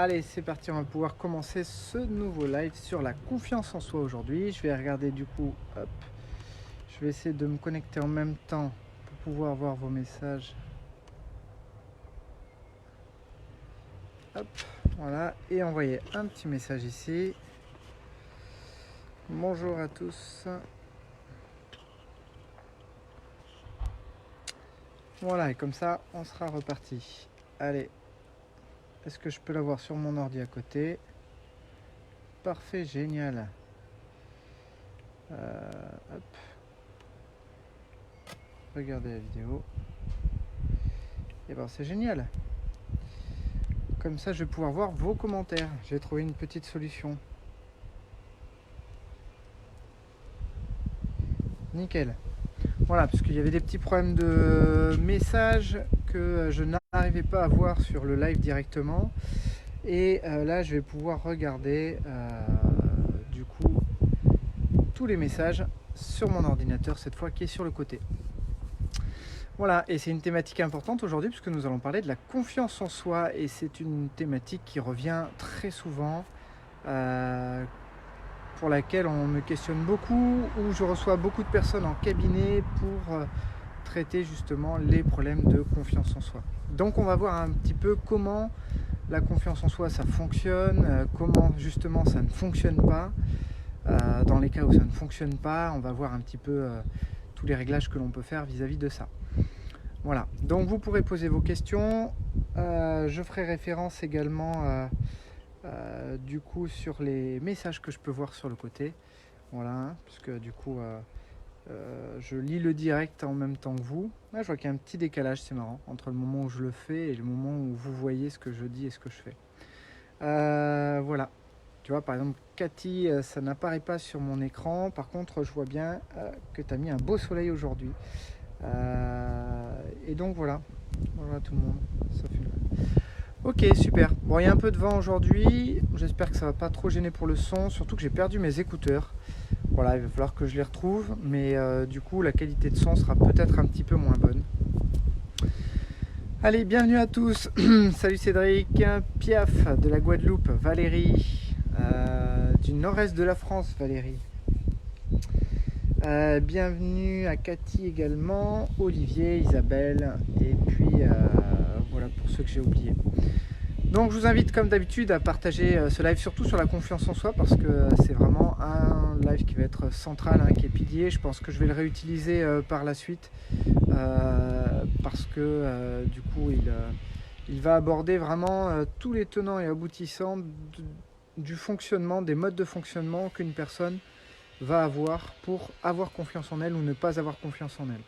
Allez, c'est parti, on va pouvoir commencer ce nouveau live sur la confiance en soi aujourd'hui. Je vais regarder du coup, hop, je vais essayer de me connecter en même temps pour pouvoir voir vos messages. Hop, voilà, et envoyer un petit message ici. Bonjour à tous. Voilà, et comme ça, on sera reparti. Allez, est-ce que je peux l'avoir sur mon ordi à côté? Parfait, génial. Hop. Regardez la vidéo. Et ben c'est génial. Comme ça, je vais pouvoir voir vos commentaires. J'ai trouvé une petite solution. Nickel. Voilà, parce qu'il y avait des petits problèmes de messages que je n'arrivais pas à voir sur le live directement. Et là, je vais pouvoir regarder du coup tous les messages sur mon ordinateur, cette fois qui est sur le côté. Voilà, et c'est une thématique importante aujourd'hui puisque nous allons parler de la confiance en soi. Et c'est une thématique qui revient très souvent, pour laquelle on me questionne beaucoup, où je reçois beaucoup de personnes en cabinet pour traiter justement les problèmes de confiance en soi. Donc on va voir un petit peu comment la confiance en soi ça fonctionne, comment justement ça ne fonctionne pas. Dans les cas où ça ne fonctionne pas, on va voir un petit peu tous les réglages que l'on peut faire vis-à-vis de ça. Voilà, donc vous pourrez poser vos questions. Je ferai référence également du coup sur les messages que je peux voir sur le côté. Voilà, puisque du coup je lis le direct en même temps que vous. Là, je vois qu'il y a un petit décalage, c'est marrant, entre le moment où je le fais et le moment où vous voyez ce que je dis et ce que je fais. Voilà. Tu vois, par exemple, Cathy, ça n'apparaît pas sur mon écran. Par contre, je vois bien que tu as mis un beau soleil aujourd'hui. Et donc voilà. Voilà tout le monde. Ça fait... Ok, super. Bon, il y a un peu de vent aujourd'hui. J'espère que ça va pas trop gêner pour le son. Surtout que j'ai perdu mes écouteurs. Voilà, il va falloir que je les retrouve. Mais du coup, la qualité de son sera peut-être un petit peu moins bonne. Allez, bienvenue à tous. Salut Cédric, Piaf de la Guadeloupe, Valérie, du nord-est de la France, Valérie. Bienvenue à Cathy également, Olivier, Isabelle, et puis voilà pour ceux que j'ai oubliés. Donc je vous invite comme d'habitude à partager ce live surtout sur la confiance en soi parce que c'est vraiment un live qui va être central, qui est pilier. Je pense que je vais le réutiliser par la suite parce que du coup il va aborder vraiment tous les tenants et aboutissants du fonctionnement, des modes de fonctionnement qu'une personne va avoir pour avoir confiance en elle ou ne pas avoir confiance en elle.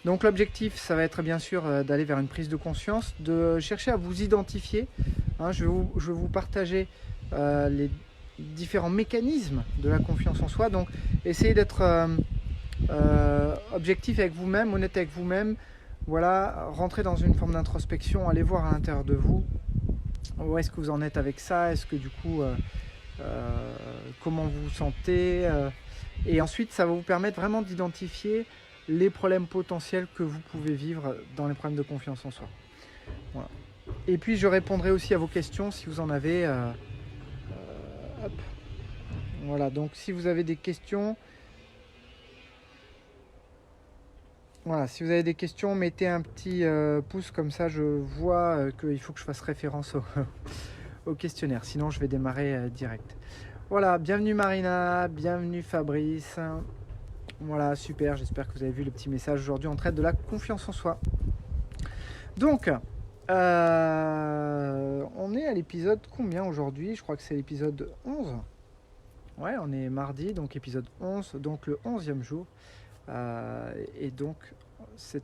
Donc l'objectif, ça va être bien sûr d'aller vers une prise de conscience, de chercher à vous identifier. Je vais vous partager les différents mécanismes de la confiance en soi. Donc essayez d'être objectif avec vous-même, honnête avec vous-même. Voilà, rentrez dans une forme d'introspection, allez voir à l'intérieur de vous. Où est-ce que vous en êtes avec ça? Est-ce que du coup, comment vous vous sentez? Et ensuite, ça va vous permettre vraiment d'identifier les problèmes potentiels que vous pouvez vivre dans les problèmes de confiance en soi. Voilà. Et puis je répondrai aussi à vos questions si vous en avez. Hop. Voilà, donc si vous avez des questions, voilà, si vous avez des questions, mettez un petit pouce comme ça, je vois qu'il faut que je fasse référence au questionnaire, sinon je vais démarrer direct. Voilà, bienvenue Marina, bienvenue Fabrice. Voilà, super, j'espère que vous avez vu le petit message. Aujourd'hui, on traite de la confiance en soi. Donc, on est à l'épisode combien aujourd'hui? Je crois que c'est l'épisode 11. Ouais, on est mardi, donc épisode 11, donc le 11e jour. Et donc, c'est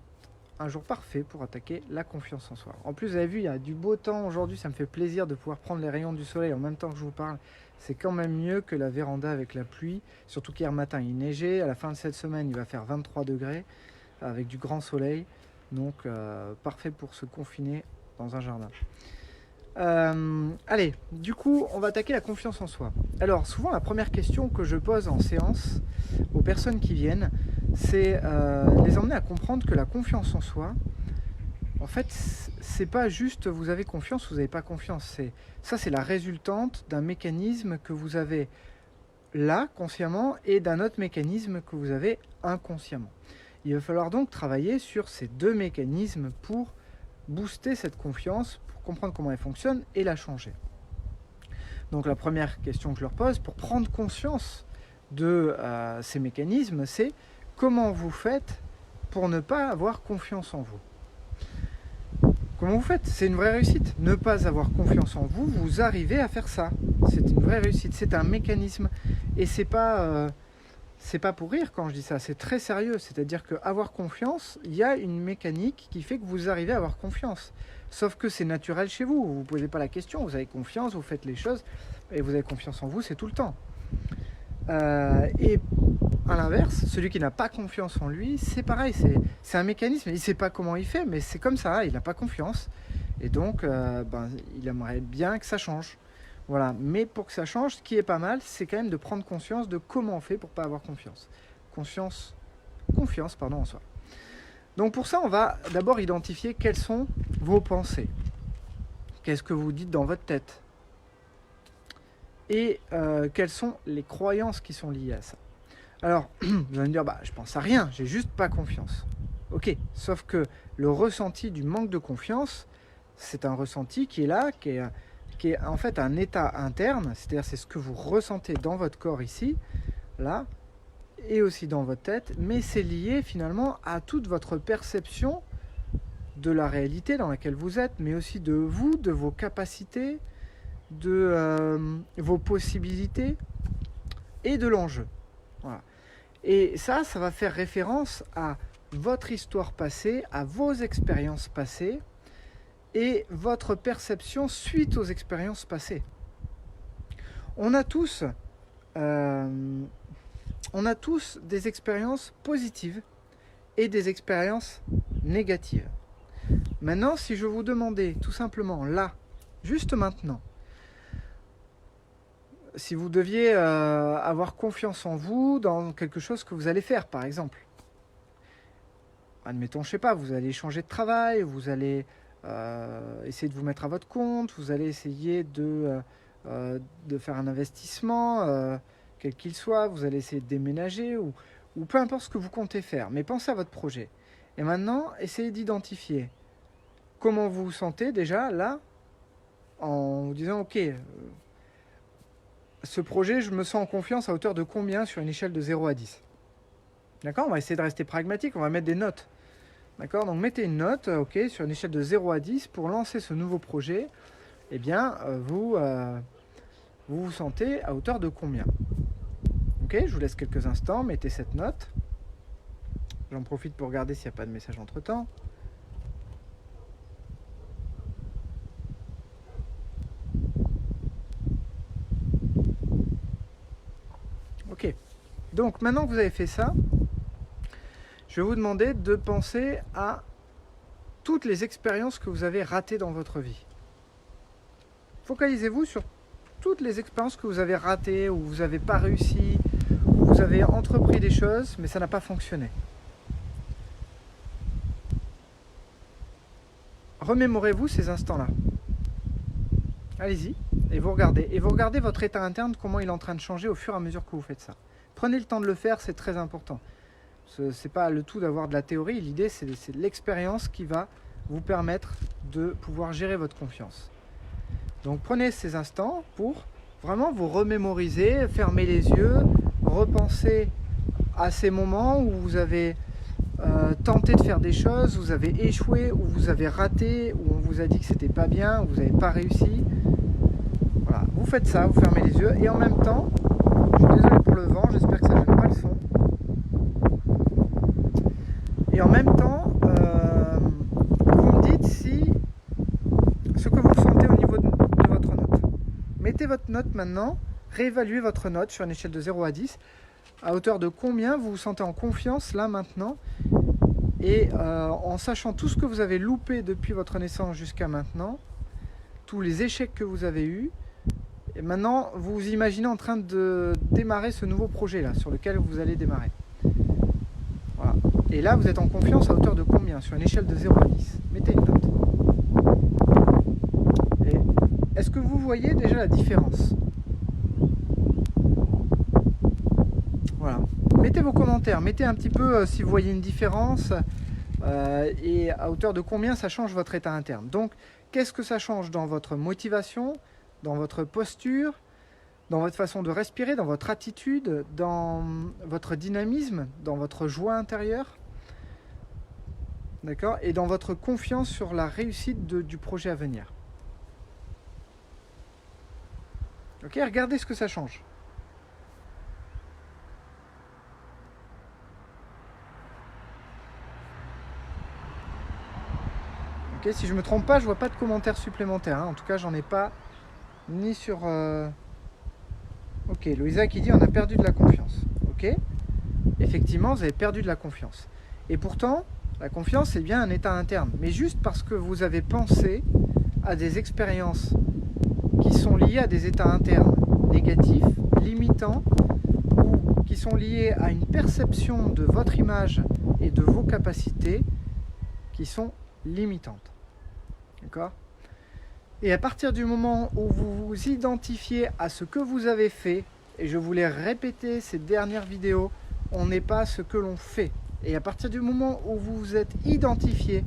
un jour parfait pour attaquer la confiance en soi. En plus, vous avez vu, il y a du beau temps aujourd'hui, ça me fait plaisir de pouvoir prendre les rayons du soleil en même temps que je vous parle. C'est quand même mieux que la véranda avec la pluie, surtout qu'hier matin il neigeait, à la fin de cette semaine il va faire 23 degrés avec du grand soleil, donc parfait pour se confiner dans un jardin. Allez, du coup on va attaquer la confiance en soi. Alors souvent la première question que je pose en séance aux personnes qui viennent, c'est les emmener à comprendre que la confiance en soi, en fait, c'est pas juste vous avez confiance, vous n'avez pas confiance. Ça, c'est la résultante d'un mécanisme que vous avez là, consciemment, et d'un autre mécanisme que vous avez inconsciemment. Il va falloir donc travailler sur ces deux mécanismes pour booster cette confiance, pour comprendre comment elle fonctionne et la changer. Donc la première question que je leur pose, pour prendre conscience de ces mécanismes, c'est comment vous faites pour ne pas avoir confiance en vous. Comment vous faites? C'est une vraie réussite. Ne pas avoir confiance en vous, vous arrivez à faire ça. C'est une vraie réussite, c'est un mécanisme. Et c'est pas pour rire quand je dis ça, c'est très sérieux. C'est-à-dire qu'avoir confiance, il y a une mécanique qui fait que vous arrivez à avoir confiance. Sauf que c'est naturel chez vous, vous ne posez pas la question, vous avez confiance, vous faites les choses, et vous avez confiance en vous, c'est tout le temps. Et à l'inverse, celui qui n'a pas confiance en lui, c'est pareil, c'est un mécanisme, il ne sait pas comment il fait, mais c'est comme ça, il n'a pas confiance. Et donc, il aimerait bien que ça change. Voilà. Mais pour que ça change, ce qui est pas mal, c'est quand même de prendre conscience de comment on fait pour ne pas avoir confiance. Confiance en soi. Donc pour ça, on va d'abord identifier quelles sont vos pensées. Qu'est-ce que vous dites dans votre tête? Et quelles sont les croyances qui sont liées à ça. Alors, vous allez me dire, je pense à rien, j'ai juste pas confiance. Ok, sauf que le ressenti du manque de confiance, c'est un ressenti qui est là, qui est en fait un état interne, c'est-à-dire c'est ce que vous ressentez dans votre corps ici, là, et aussi dans votre tête, mais c'est lié finalement à toute votre perception de la réalité dans laquelle vous êtes, mais aussi de vous, de vos capacités, de vos possibilités et de l'enjeu. Voilà. Et ça va faire référence à votre histoire passée, à vos expériences passées et votre perception suite aux expériences passées. On a tous des expériences positives et des expériences négatives. Maintenant, si je vous demandais tout simplement là, juste maintenant, si vous deviez avoir confiance en vous dans quelque chose que vous allez faire, par exemple. Admettons, je sais pas, vous allez changer de travail, vous allez essayer de vous mettre à votre compte, vous allez essayer de faire un investissement, quel qu'il soit, vous allez essayer de déménager ou peu importe ce que vous comptez faire, mais pensez à votre projet. Et maintenant, essayez d'identifier comment vous vous sentez déjà là, en vous disant, ok, ce projet, je me sens en confiance à hauteur de combien sur une échelle de 0 à 10. D'accord? On va essayer de rester pragmatique, on va mettre des notes. D'accord? Donc mettez une note, ok, sur une échelle de 0 à 10 pour lancer ce nouveau projet. Eh bien, vous vous sentez à hauteur de combien? Ok, je vous laisse quelques instants, mettez cette note. J'en profite pour regarder s'il n'y a pas de message entre-temps. Ok, donc maintenant que vous avez fait ça, je vais vous demander de penser à toutes les expériences que vous avez ratées dans votre vie. Focalisez-vous sur toutes les expériences que vous avez ratées, où vous n'avez pas réussi, où vous avez entrepris des choses, mais ça n'a pas fonctionné. Remémorez-vous ces instants-là. Allez-y, et vous regardez votre état interne, comment il est en train de changer au fur et à mesure que vous faites ça. Prenez le temps de le faire, c'est très important. C'est pas le tout d'avoir de la théorie, l'idée c'est l'expérience qui va vous permettre de pouvoir gérer votre confiance. Donc prenez ces instants pour vraiment vous remémoriser, fermer les yeux, repenser à ces moments où vous avez tenté de faire des choses, vous avez échoué, où vous avez raté, où on vous a dit que c'était pas bien, où vous n'avez pas réussi. Voilà, vous faites ça, vous fermez les yeux et en même temps, je suis désolé pour le vent, j'espère que ça ne gêne pas le son. Et en même temps, vous me dites si ce que vous sentez au niveau de votre note. Mettez votre note maintenant, réévaluez votre note sur une échelle de 0 à 10. À hauteur de combien vous vous sentez en confiance là maintenant, et en sachant tout ce que vous avez loupé depuis votre naissance jusqu'à maintenant, tous les échecs que vous avez eus, et maintenant vous vous imaginez en train de démarrer ce nouveau projet là sur lequel vous allez démarrer. Voilà. Et là vous êtes en confiance à hauteur de combien sur une échelle de 0 à 10. Mettez une note. Et est-ce que vous voyez déjà la différence? Voilà. Mettez vos commentaires, mettez un petit peu si vous voyez une différence et à hauteur de combien ça change votre état interne. Donc, qu'est-ce que ça change dans votre motivation, dans votre posture, dans votre façon de respirer, dans votre attitude, dans votre dynamisme, dans votre joie intérieure, d'accord, et dans votre confiance sur la réussite du projet à venir. Ok, regardez ce que ça change. Ok, si je ne me trompe pas, je vois pas de commentaires supplémentaires. Hein. En tout cas, j'en ai pas ni sur... Ok, Louisa qui dit on a perdu de la confiance. Ok, effectivement, vous avez perdu de la confiance. Et pourtant, la confiance, c'est bien un état interne. Mais juste parce que vous avez pensé à des expériences qui sont liées à des états internes négatifs, limitants, ou qui sont liés à une perception de votre image et de vos capacités qui sont limitantes. D'accord ? Et à partir du moment où vous vous identifiez à ce que vous avez fait, et je vous l'ai répété ces dernières vidéos, on n'est pas ce que l'on fait. Et à partir du moment où vous vous êtes identifié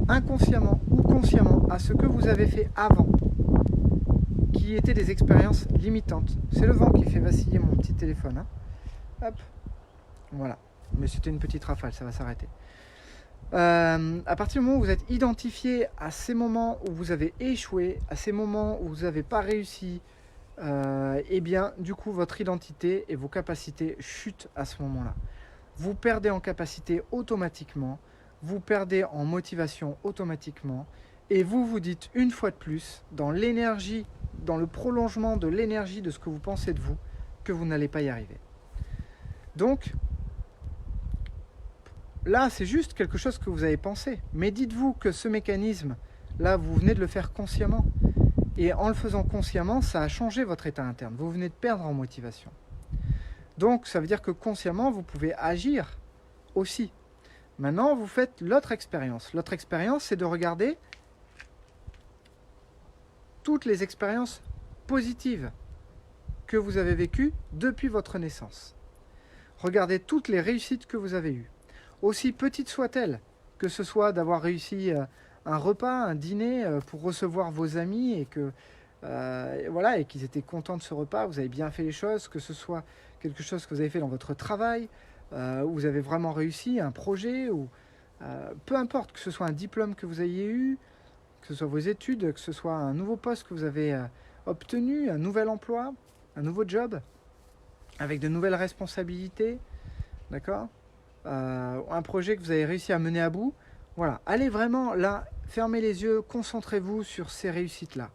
inconsciemment ou consciemment à ce que vous avez fait avant, qui étaient des expériences limitantes. C'est le vent qui fait vaciller mon petit téléphone. Hein. Hop, voilà. Mais c'était une petite rafale, ça va s'arrêter. À partir du moment où vous êtes identifié à ces moments où vous avez échoué, à ces moments où vous n'avez pas réussi, eh bien, du coup, votre identité et vos capacités chutent à ce moment-là. Vous perdez en capacité automatiquement, vous perdez en motivation automatiquement, et vous vous dites une fois de plus, dans l'énergie, dans le prolongement de l'énergie de ce que vous pensez de vous, que vous n'allez pas y arriver. Donc, là, c'est juste quelque chose que vous avez pensé. Mais dites-vous que ce mécanisme, là, vous venez de le faire consciemment. Et en le faisant consciemment, ça a changé votre état interne. Vous venez de perdre en motivation. Donc, ça veut dire que consciemment, vous pouvez agir aussi. Maintenant, vous faites l'autre expérience. L'autre expérience, c'est de regarder toutes les expériences positives que vous avez vécues depuis votre naissance. Regardez toutes les réussites que vous avez eues. Aussi petites soient-elles, que ce soit d'avoir réussi un repas, un dîner pour recevoir vos amis et que voilà, et qu'ils étaient contents de ce repas, vous avez bien fait les choses, que ce soit quelque chose que vous avez fait dans votre travail, où vous avez vraiment réussi, un projet, ou peu importe, que ce soit un diplôme que vous ayez eu, que ce soit vos études, que ce soit un nouveau poste que vous avez obtenu, un nouvel emploi, un nouveau job, avec de nouvelles responsabilités, d'accord ? Un projet que vous avez réussi à mener à bout. Voilà, allez vraiment là, fermez les yeux, concentrez-vous sur ces réussites-là.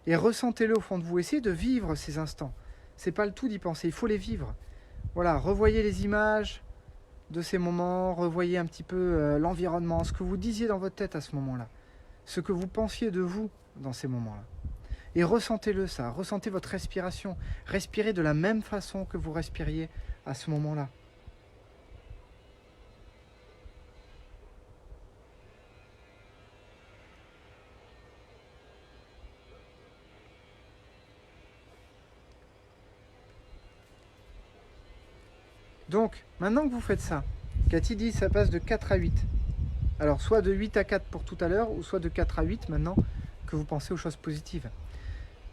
Et ressentez-le au fond de vous, essayez de vivre ces instants. C'est pas le tout d'y penser, il faut les vivre. Voilà, revoyez les images de ces moments, revoyez un petit peu l'environnement, ce que vous disiez dans votre tête à ce moment-là, ce que vous pensiez de vous dans ces moments-là. Et ressentez-le ça, ressentez votre respiration, respirez de la même façon que vous respiriez à ce moment-là. Donc, maintenant que vous faites ça, Cathy dit ça passe de 4 à 8. Alors, soit de 8 à 4 pour tout à l'heure, ou soit de 4 à 8 maintenant que vous pensez aux choses positives.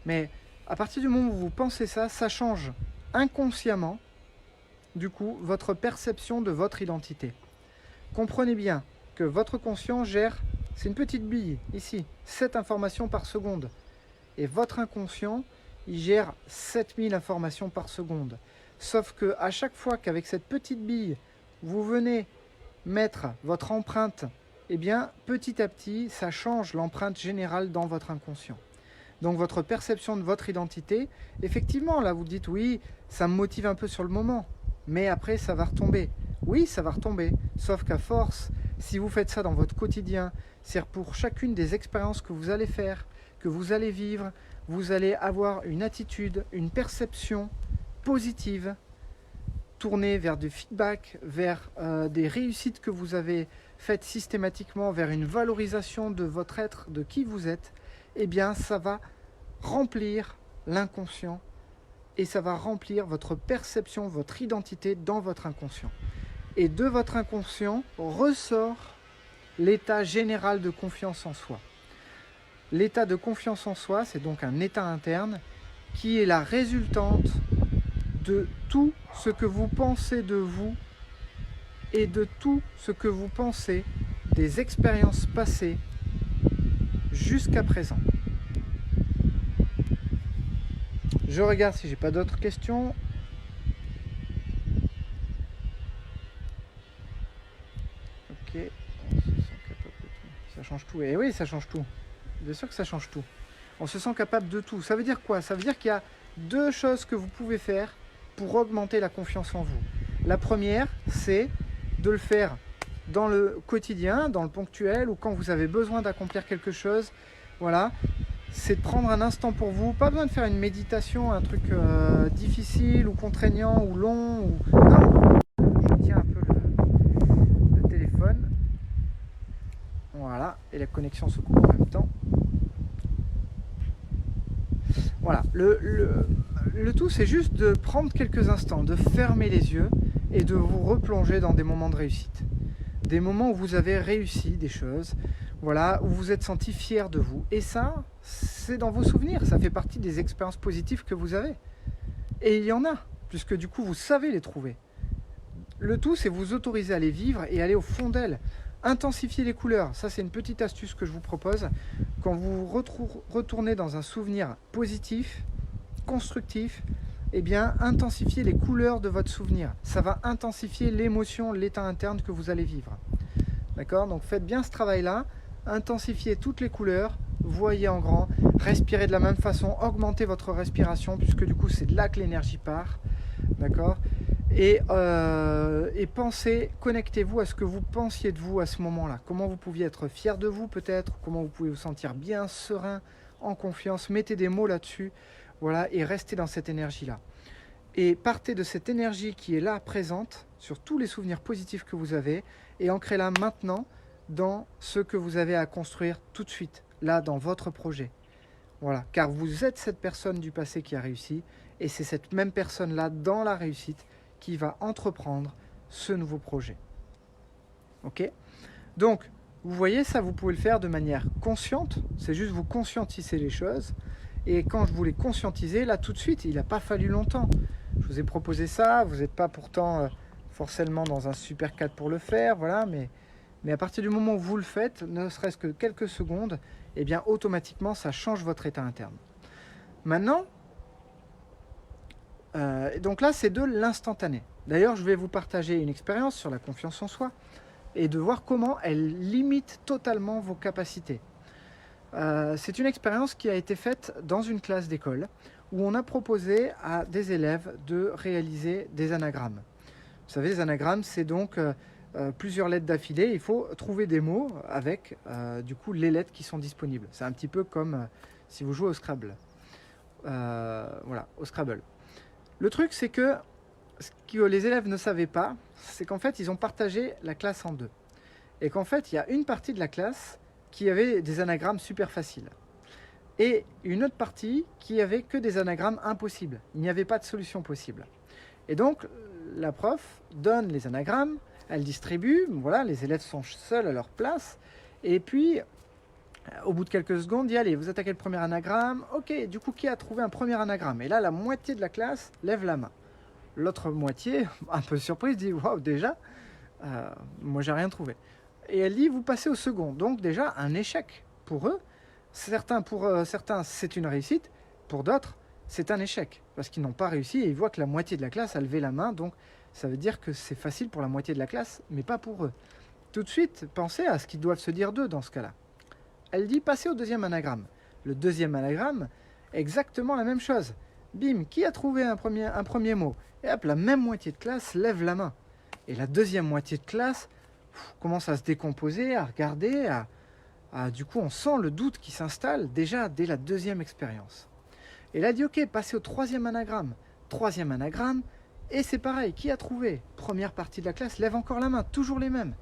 Mais à partir du moment où vous pensez ça, ça change inconsciemment, du coup, votre perception de votre identité. Comprenez bien que votre conscient gère, c'est une petite bille, ici, 7 informations par seconde. Et votre inconscient, il gère 7000 informations par seconde. Sauf qu'à chaque fois qu'avec cette petite bille, vous venez mettre votre empreinte, eh bien, petit à petit, ça change l'empreinte générale dans votre inconscient. Donc votre perception de votre identité, effectivement, là vous dites oui, ça me motive un peu sur le moment, mais après ça va retomber. Oui, ça va retomber, sauf qu'à force, si vous faites ça dans votre quotidien, c'est pour chacune des expériences que vous allez faire, que vous allez vivre, vous allez avoir une attitude, une perception positive, tournée vers du feedback, vers des réussites que vous avez faites systématiquement vers une valorisation de votre être, de qui vous êtes, eh bien ça va remplir l'inconscient et ça va remplir votre perception, votre identité dans votre inconscient. Et de votre inconscient ressort l'état général de confiance en soi. L'état de confiance en soi, c'est donc un état interne qui est la résultante de tout ce que vous pensez de vous et de tout ce que vous pensez des expériences passées jusqu'à présent. Je regarde si j'ai pas d'autres questions. Ok. Ça change tout. Et oui, ça change tout. Bien sûr que ça change tout. On se sent capable de tout. Ça veut dire quoi? Ça veut dire qu'il y a deux choses que vous pouvez faire pour augmenter la confiance en vous. La première, c'est de le faire dans le quotidien, dans le ponctuel, ou quand vous avez besoin d'accomplir quelque chose. Voilà. C'est de prendre un instant pour vous. Pas besoin de faire une méditation, un truc difficile ou contraignant ou long. Non. Je tiens un peu le téléphone. Voilà. Et la connexion se coupe en même temps. Voilà. Le tout, c'est juste de prendre quelques instants, de fermer les yeux et de vous replonger dans des moments de réussite. Des moments où vous avez réussi des choses, voilà, où vous êtes senti fier de vous. Et ça, c'est dans vos souvenirs, ça fait partie des expériences positives que vous avez. Et il y en a, puisque du coup, vous savez les trouver. Le tout, c'est vous autoriser à les vivre et aller au fond d'elles. Intensifier les couleurs, ça c'est une petite astuce que je vous propose. Quand vous retournez dans un souvenir positif, constructif, eh bien, intensifiez les couleurs de votre souvenir. Ça va intensifier l'émotion, l'état interne que vous allez vivre. D'accord? Donc faites bien ce travail-là, intensifiez toutes les couleurs, voyez en grand, respirez de la même façon, augmentez votre respiration, puisque du coup c'est de là que l'énergie part. D'accord? Et pensez, connectez-vous à ce que vous pensiez de vous à ce moment-là. Comment vous pouviez être fier de vous peut-être, comment vous pouvez vous sentir bien, serein, en confiance. Mettez des mots là-dessus, voilà, et restez dans cette énergie-là. Et partez de cette énergie qui est là, présente, sur tous les souvenirs positifs que vous avez, et ancrez-la maintenant dans ce que vous avez à construire tout de suite, là, dans votre projet. Voilà, car vous êtes cette personne du passé qui a réussi, et c'est cette même personne-là, dans la réussite, qui va entreprendre ce nouveau projet. Ok? Donc, vous voyez, ça, vous pouvez le faire de manière consciente, c'est juste vous conscientiser les choses, et quand je voulais conscientiser, là, tout de suite, il n'a pas fallu longtemps. Je vous ai proposé ça, vous n'êtes pas pourtant forcément dans un super cadre pour le faire, voilà, mais à partir du moment où vous le faites, ne serait-ce que quelques secondes, eh bien, automatiquement, ça change votre état interne. Maintenant, donc là, c'est de l'instantané. D'ailleurs, je vais vous partager une expérience sur la confiance en soi et de voir comment elle limite totalement vos capacités. C'est une expérience qui a été faite dans une classe d'école où on a proposé à des élèves de réaliser des anagrammes. Vous savez, les anagrammes, c'est donc plusieurs lettres d'affilée. Il faut trouver des mots avec du coup les lettres qui sont disponibles. C'est un petit peu comme si vous jouez au Scrabble. Voilà, au Scrabble. Le truc, c'est que ce que les élèves ne savaient pas, c'est qu'en fait, ils ont partagé la classe en deux. Et qu'en fait, il y a une partie de la classe qui avait des anagrammes super faciles. Et une autre partie qui avait que des anagrammes impossibles. Il n'y avait pas de solution possible. Et donc, la prof donne les anagrammes, elle distribue, voilà, les élèves sont seuls à leur place. Et puis, au bout de quelques secondes, dit allez, vous attaquez le premier anagramme. Ok, du coup, qui a trouvé un premier anagramme? Et là, la moitié de la classe lève la main. L'autre moitié, un peu surprise, dit waouh, déjà, moi j'ai rien trouvé. Et elle dit vous passez au second. Donc déjà un échec pour eux. Pour certains, c'est une réussite. Pour d'autres, c'est un échec parce qu'ils n'ont pas réussi et ils voient que la moitié de la classe a levé la main. Donc ça veut dire que c'est facile pour la moitié de la classe, mais pas pour eux. Tout de suite, pensez à ce qu'ils doivent se dire d'eux dans ce cas-là. Elle dit passez au deuxième anagramme. Le deuxième anagramme, exactement la même chose. Bim, qui a trouvé un premier mot? Et hop, la même moitié de classe lève la main. Et la deuxième moitié de classe commence à se décomposer, à regarder, du coup on sent le doute qui s'installe déjà dès la deuxième expérience. Et là, elle dit ok, passez au troisième anagramme. Troisième anagramme, et c'est pareil, qui a trouvé? Première partie de la classe lève encore la main, toujours les mêmes.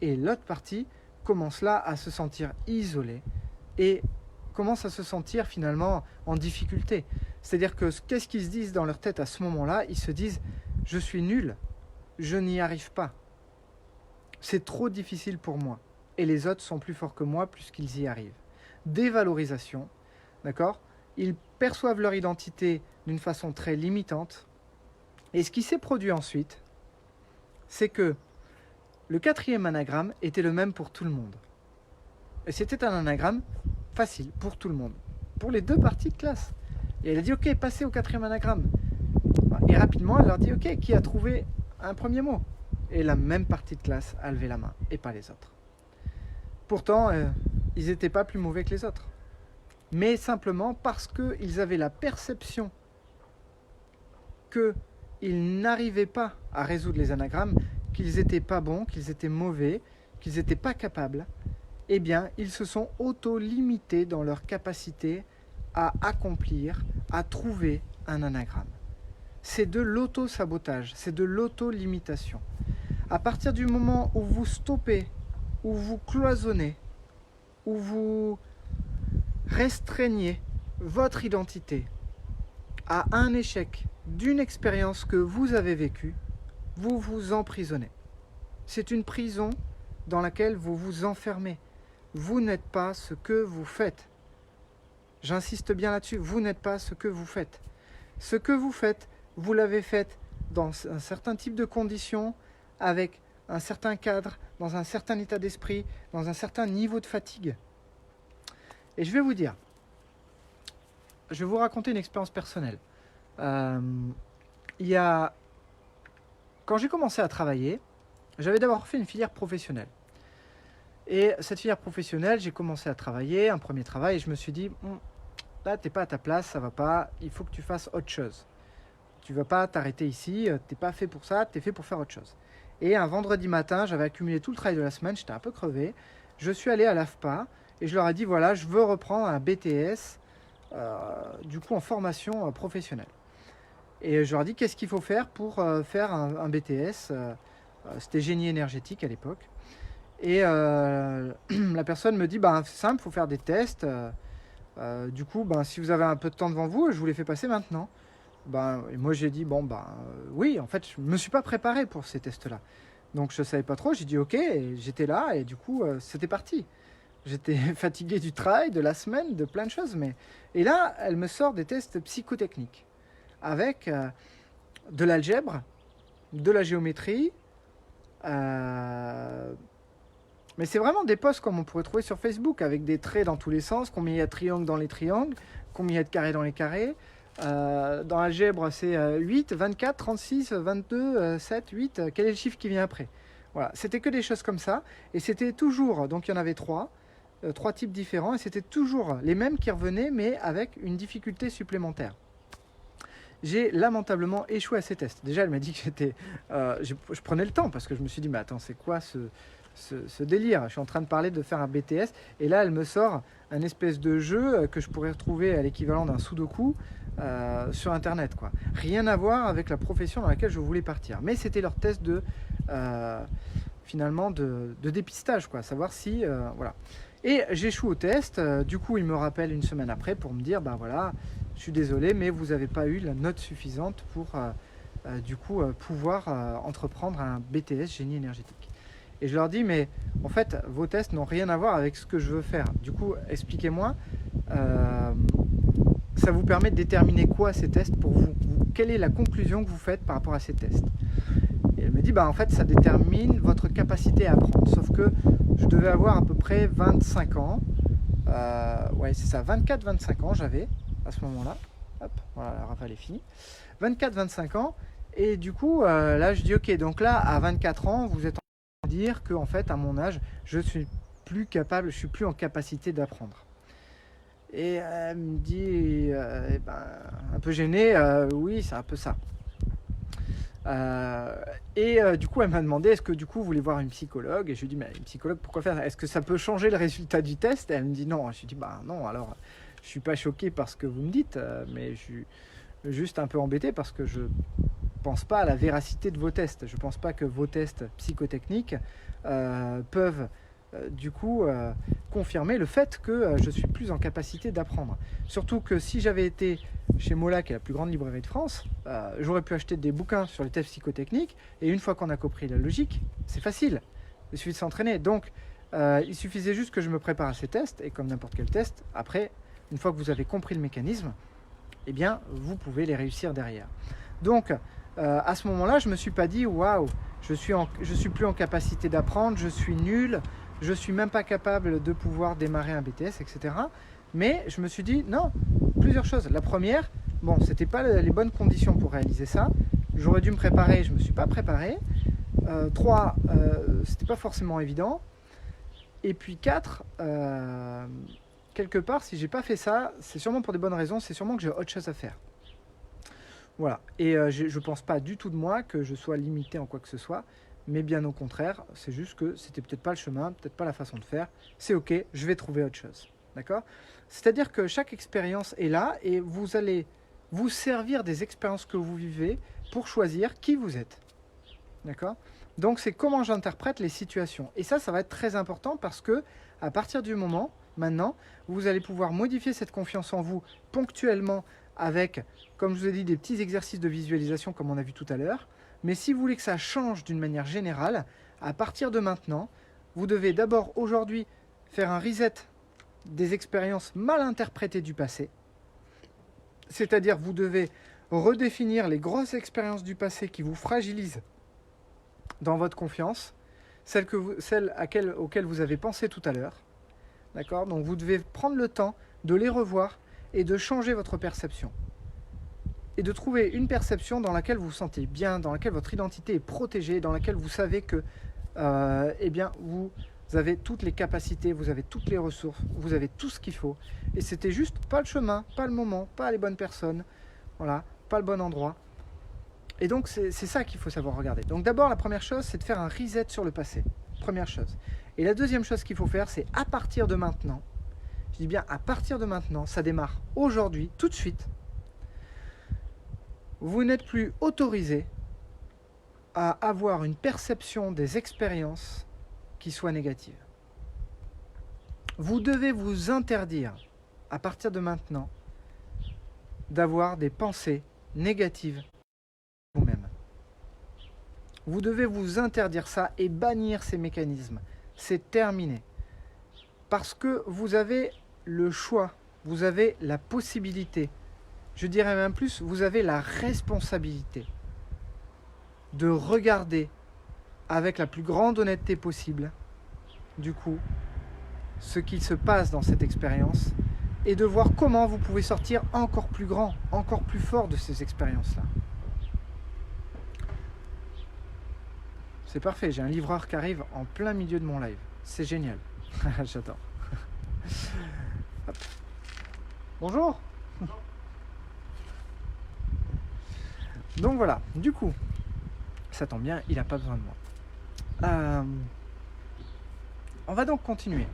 et l'autre partie commence là à se sentir isolée et commence à se sentir finalement en difficulté. C'est-à-dire que qu'est-ce qu'ils se disent dans leur tête à ce moment-là? Ils se disent « je suis nul, je n'y arrive pas, c'est trop difficile pour moi et les autres sont plus forts que moi puisqu'ils y arrivent ». Dévalorisation, d'accord? Ils perçoivent leur identité d'une façon très limitante et ce qui s'est produit ensuite, c'est que le 4e anagramme était le même pour tout le monde. Et c'était un anagramme facile pour tout le monde, pour les 2 parties de classe. Et elle a dit, ok, passez au 4e anagramme. Et rapidement, elle leur dit, ok, qui a trouvé un premier mot? Et la même partie de classe a levé la main, et pas les autres. Pourtant, ils n'étaient pas plus mauvais que les autres. Mais simplement parce qu'ils avaient la perception qu'ils n'arrivaient pas à résoudre les anagrammes, qu'ils n'étaient pas bons, qu'ils étaient mauvais, qu'ils n'étaient pas capables, eh bien, ils se sont auto-limités dans leur capacité à accomplir, à trouver un anagramme. C'est de l'auto-sabotage, c'est de l'auto-limitation. À partir du moment où vous stoppez, où vous cloisonnez, où vous restreignez votre identité à un échec d'une expérience que vous avez vécue, vous vous emprisonnez. C'est une prison dans laquelle vous vous enfermez. Vous n'êtes pas ce que vous faites. J'insiste bien là-dessus, vous n'êtes pas ce que vous faites. Ce que vous faites, vous l'avez fait dans un certain type de conditions, avec un certain cadre, dans un certain état d'esprit, dans un certain niveau de fatigue. Et je vais vous dire, je vais vous raconter une expérience personnelle. Quand j'ai commencé à travailler, j'avais d'abord fait une filière professionnelle. Et cette filière professionnelle, j'ai commencé à travailler, un premier travail, et je me suis dit, là, t'es pas à ta place, ça va pas, il faut que tu fasses autre chose. Tu vas pas t'arrêter ici, t'es pas fait pour ça, t'es fait pour faire autre chose. Et un vendredi matin, j'avais accumulé tout le travail de la semaine, j'étais un peu crevé. Je suis allé à l'AFPA et je leur ai dit, voilà, je veux reprendre un BTS, du coup en formation professionnelle. Et je leur ai dit, qu'est-ce qu'il faut faire pour faire un BTS? C'était génie énergétique à l'époque. Et la personne me dit, c'est simple, il faut faire des tests. Du coup, si vous avez un peu de temps devant vous, je vous les fais passer maintenant. Et moi j'ai dit, oui, en fait, je ne me suis pas préparé pour ces tests-là. Donc je ne savais pas trop, j'ai dit ok, et j'étais là, et du coup, c'était parti. J'étais fatigué du travail, de la semaine, de plein de choses. Et là, elle me sort des tests psychotechniques, avec de l'algèbre, de la géométrie, mais c'est vraiment des posts comme on pourrait trouver sur Facebook, avec des traits dans tous les sens, combien il y a de triangles dans les triangles, combien il y a de carrés dans les carrés. Dans l'algèbre, c'est 8, 24, 36, 22, 7, 8. Quel est le chiffre qui vient après? Voilà, c'était que des choses comme ça. Et c'était toujours, donc il y en avait 3 types différents, et c'était toujours les mêmes qui revenaient, mais avec une difficulté supplémentaire. J'ai lamentablement échoué à ces tests. Déjà, elle m'a dit que je prenais le temps, parce que je me suis dit, mais attends, c'est quoi ce délire? Je suis en train de parler de faire un BTS, et là, elle me sort un espèce de jeu que je pourrais retrouver à l'équivalent d'un Sudoku sur Internet, quoi. Rien à voir avec la profession dans laquelle je voulais partir. Mais c'était leur test finalement de dépistage, quoi, savoir si... voilà. Et j'échoue au test. Du coup, il me rappelle une semaine après pour me dire, voilà, je suis désolé, mais vous n'avez pas eu la note suffisante pour pouvoir entreprendre un BTS génie énergétique. Et je leur dis, mais en fait, vos tests n'ont rien à voir avec ce que je veux faire. Du coup, expliquez-moi, ça vous permet de déterminer quoi ces tests pour vous? Quelle est la conclusion que vous faites par rapport à ces tests? Et elle me dit, en fait, ça détermine votre capacité à apprendre. Sauf que je devais avoir à peu près 25 ans. Ouais, c'est ça, 24-25 ans j'avais à ce moment-là. Hop, voilà, la rafale est finie. 24-25 ans. Et du coup, là, je dis, ok, donc là, à 24 ans, vous êtes en train de dire qu'en fait, à mon âge, je suis plus capable, je suis plus en capacité d'apprendre. Et elle me dit, un peu gênée, oui, c'est un peu ça. Du coup, elle m'a demandé, est-ce que du coup, vous voulez voir une psychologue? Et je lui ai dit, mais une psychologue, pourquoi faire? Est-ce que ça peut changer le résultat du test? Et elle me dit non. Je lui ai dit, non, alors, je suis pas choqué par ce que vous me dites, mais juste un peu embêté parce que je pense pas à la véracité de vos tests. Je pense pas que vos tests psychotechniques peuvent du coup confirmer le fait que je suis plus en capacité d'apprendre. Surtout que si j'avais été chez Mola, qui est la plus grande librairie de France, j'aurais pu acheter des bouquins sur les tests psychotechniques, et une fois qu'on a compris la logique, c'est facile, il suffit de s'entraîner. Donc il suffisait juste que je me prépare à ces tests, et comme n'importe quel test, après, une fois que vous avez compris le mécanisme, eh bien vous pouvez les réussir derrière. Donc à ce moment-là, je ne me suis pas dit waouh, je suis plus en capacité d'apprendre, je suis nul, je ne suis même pas capable de pouvoir démarrer un BTS, etc. Mais je me suis dit non, plusieurs choses. La première, bon, c'était pas les bonnes conditions pour réaliser ça. J'aurais dû me préparer, je ne me suis pas préparé. 3, c'était pas forcément évident. Et puis 4, quelque part, si j'ai pas fait ça, c'est sûrement pour des bonnes raisons, c'est sûrement que j'ai autre chose à faire. Voilà, et je ne pense pas du tout de moi que je sois limité en quoi que ce soit, mais bien au contraire, c'est juste que c'était peut-être pas le chemin, peut-être pas la façon de faire, c'est ok, je vais trouver autre chose, d'accord? C'est-à-dire que chaque expérience est là, et vous allez vous servir des expériences que vous vivez pour choisir qui vous êtes, d'accord? Donc c'est comment j'interprète les situations, et ça va être très important parce que à partir du moment, maintenant, vous allez pouvoir modifier cette confiance en vous ponctuellement avec, comme je vous ai dit, des petits exercices de visualisation comme on a vu tout à l'heure. Mais si vous voulez que ça change d'une manière générale, à partir de maintenant, vous devez d'abord aujourd'hui faire un reset des expériences mal interprétées du passé. C'est-à-dire vous devez redéfinir les grosses expériences du passé qui vous fragilisent dans votre confiance, celles auxquelles vous avez pensé tout à l'heure. D'accord ? Donc vous devez prendre le temps de les revoir et de changer votre perception. Et de trouver une perception dans laquelle vous vous sentez bien, dans laquelle votre identité est protégée, dans laquelle vous savez que eh bien, vous avez toutes les capacités, vous avez toutes les ressources, vous avez tout ce qu'il faut. Et c'était juste pas le chemin, pas le moment, pas les bonnes personnes, voilà, pas le bon endroit. Et donc c'est ça qu'il faut savoir regarder. Donc d'abord, la première chose, c'est de faire un reset sur le passé. Première chose. Et la deuxième chose qu'il faut faire, c'est à partir de maintenant, je dis bien à partir de maintenant, ça démarre aujourd'hui, tout de suite. Vous n'êtes plus autorisé à avoir une perception des expériences qui soit négative. Vous devez vous interdire, à partir de maintenant, d'avoir des pensées négatives vous-même. Vous devez vous interdire ça et bannir ces mécanismes. C'est terminé. Parce que vous avez le choix, vous avez la possibilité, je dirais même plus, vous avez la responsabilité de regarder avec la plus grande honnêteté possible, du coup, ce qui se passe dans cette expérience et de voir comment vous pouvez sortir encore plus grand, encore plus fort de ces expériences-là. C'est parfait, j'ai un livreur qui arrive en plein milieu de mon live. C'est génial. J'adore. Hop. Bonjour. Donc voilà, du coup, ça tombe bien, il n'a pas besoin de moi. On va donc continuer.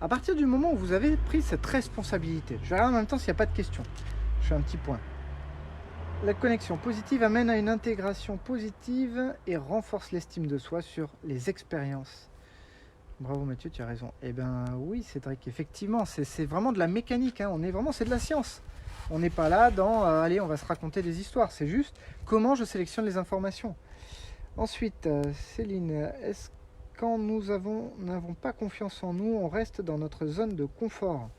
À partir du moment où vous avez pris cette responsabilité, je vais regarder en même temps s'il n'y a pas de questions. Je fais un petit point. La connexion positive amène à une intégration positive et renforce l'estime de soi sur les expériences. Bravo Mathieu, tu as raison. Eh bien oui Cédric, effectivement, c'est vraiment de la mécanique, hein. C'est de la science. On n'est pas là dans allez, on va se raconter des histoires. C'est juste comment je sélectionne les informations. Ensuite, Céline, est-ce quand nous n'avons pas confiance en nous, on reste dans notre zone de confort?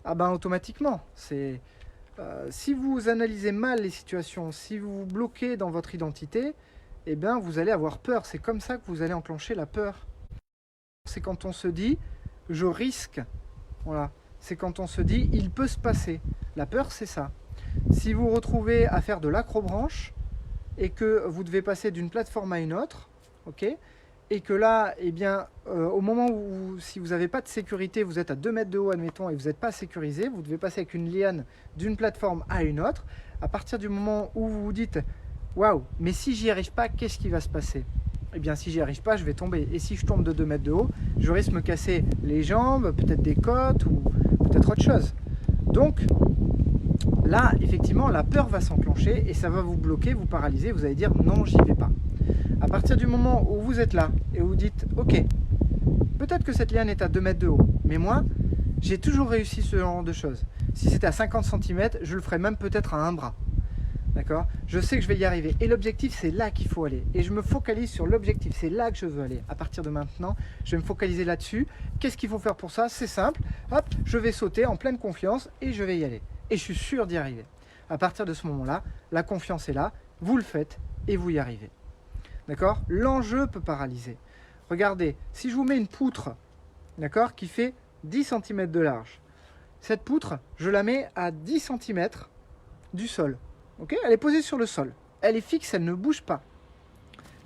Ah ben automatiquement. Si vous analysez mal les situations, si vous vous bloquez dans votre identité, eh bien vous allez avoir peur. C'est comme ça que vous allez enclencher la peur. C'est quand on se dit je risque. Voilà. C'est quand on se dit il peut se passer. La peur, c'est ça. Si vous vous retrouvez à faire de l'acrobranche et que vous devez passer d'une plateforme à une autre, ok, et que là, eh bien, au moment où, si vous n'avez pas de sécurité, vous êtes à 2 mètres de haut, admettons, et vous n'êtes pas sécurisé, vous devez passer avec une liane d'une plateforme à une autre. À partir du moment où vous vous dites waouh, mais si j'y arrive pas, qu'est-ce qui va se passer? Eh bien, si j'y arrive pas, je vais tomber. Et si je tombe de 2 mètres de haut, je risque de me casser les jambes, peut-être des côtes ou peut-être autre chose. Donc, là, effectivement, la peur va s'enclencher et ça va vous bloquer, vous paralyser. Vous allez dire non, j'y vais pas. À partir du moment où vous êtes là et vous dites ok, peut-être que cette liane est à 2 mètres de haut, mais moi, j'ai toujours réussi ce genre de choses. Si c'était à 50 cm, je le ferais même peut-être à un bras. D'accord? Je sais que je vais y arriver. Et l'objectif, c'est là qu'il faut aller. Et je me focalise sur l'objectif. C'est là que je veux aller. À partir de maintenant, je vais me focaliser là-dessus. Qu'est-ce qu'il faut faire pour ça? C'est simple. Hop, je vais sauter en pleine confiance et je vais y aller. Et je suis sûr d'y arriver. À partir de ce moment-là, la confiance est là. Vous le faites et vous y arrivez. D'accord? L'enjeu peut paralyser. Regardez, si je vous mets une poutre, d'accord, qui fait 10 cm de large. Cette poutre, je la mets à 10 cm du sol. Okay, elle est posée sur le sol. Elle est fixe, elle ne bouge pas.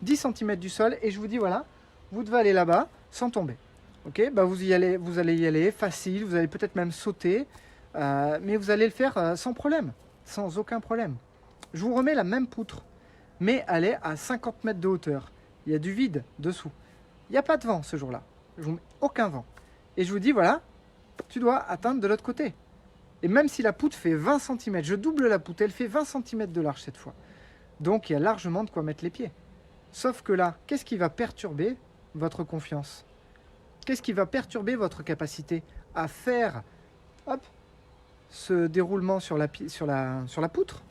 10 cm du sol et je vous dis voilà, vous devez aller là-bas sans tomber. Okay, bah vous allez y aller facile, vous allez peut-être même sauter, mais vous allez le faire sans problème, sans aucun problème. Je vous remets la même poutre, mais elle est à 50 mètres de hauteur. Il y a du vide dessous. Il n'y a pas de vent ce jour-là. Je vous mets aucun vent. Et je vous dis voilà, tu dois atteindre de l'autre côté. Et même si la poutre fait 20 cm, je double la poutre, elle fait 20 cm de large cette fois. Donc il y a largement de quoi mettre les pieds. Sauf que là, qu'est-ce qui va perturber votre confiance? Qu'est-ce qui va perturber votre capacité à faire hop, ce déroulement sur la poutre?